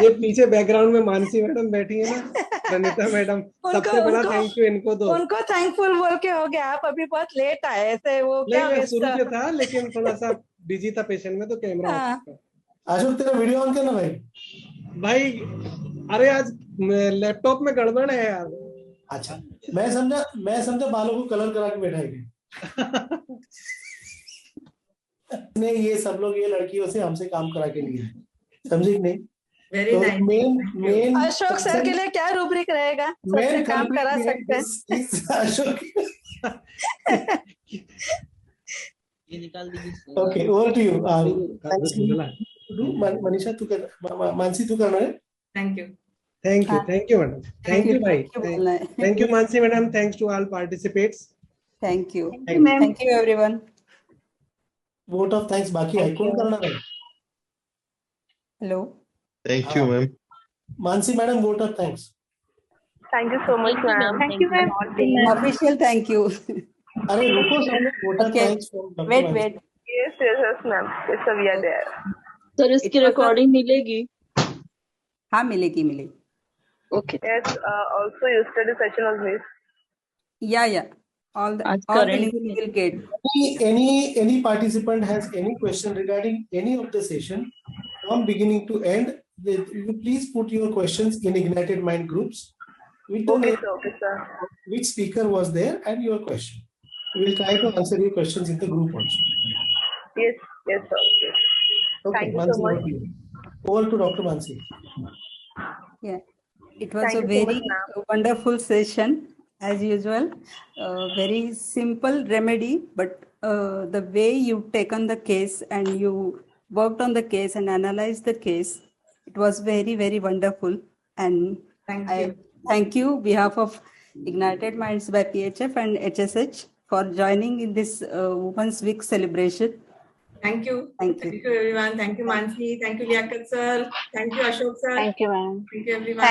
ये पीछे बैकग्राउंड में मानसी मैडम बैठी है ना, प्रणीता मैडम, सबसे बड़ा थैंक यू इनको दो। उनको थैंकफुल बोल के हो गया, आप अभी बहुत लेट आए ऐसे। वो नहीं, मैं शुरू से था लेकिन थोड़ा सा बिजी था पेशेंट में, तो कैमरा अशोक तेरा वीडियो ऑन करना भाई। अरे आज लैपटॉप में गड़बड़ है यार। अच्छा, मैं समझा बालों को कलर करा के बैठाएंगे। नहीं, ये सब लोग ये लड़कियों से हमसे काम करा के लिए समझे नहीं। Very nice. Main Ashok sir के लिए क्या रूब्रिक रहेगा, सबसे काम करा सकते हैं। अशोक ये निकाल दीजिए। Okay, over to you. Manisha तू कर, मानसी तू करना है। Thank you madam, thank you भाई, thank you Mansi madam, thanks to all participates. Thank you everyone. Vote of thanks बाकी है, कौन करना है? Hello, thank you ma'am. Mansi madam, vote of thanks. Thank you so much, ma'am. Thank you, ma'am. Official thank you. अरे रुको, सब लोग vote of thanks. Wait. Yes, ma'am. Yes, sir, we are there. Sir इसकी recording मिलेगी? हाँ, मिलेगी। Okay. Yes, also yesterday session was missed. Yeah. All the links will get. Any participant has any question regarding any of the session from beginning to end, you please put your questions in Ignited Mind groups with the name, Okay, sir. which speaker was there and your question. We will try to answer your questions in the group also. Yes, sir. Okay, Thank you Mansi, so much. over to Dr. Mansi. Yeah, it was Thank a you so very much, wonderful session as usual. Very simple remedy, but the way you taken the case and you worked on the case and analyzed the case, it was very, very wonderful. And I thank you behalf of Ignited Minds by PHF and HSH for joining in this Women's Week celebration. Thank you everyone. Thank you Mansi, thank you Liaquat sir, thank you Ashok sir, Thank you, ma'am. thank you everyone.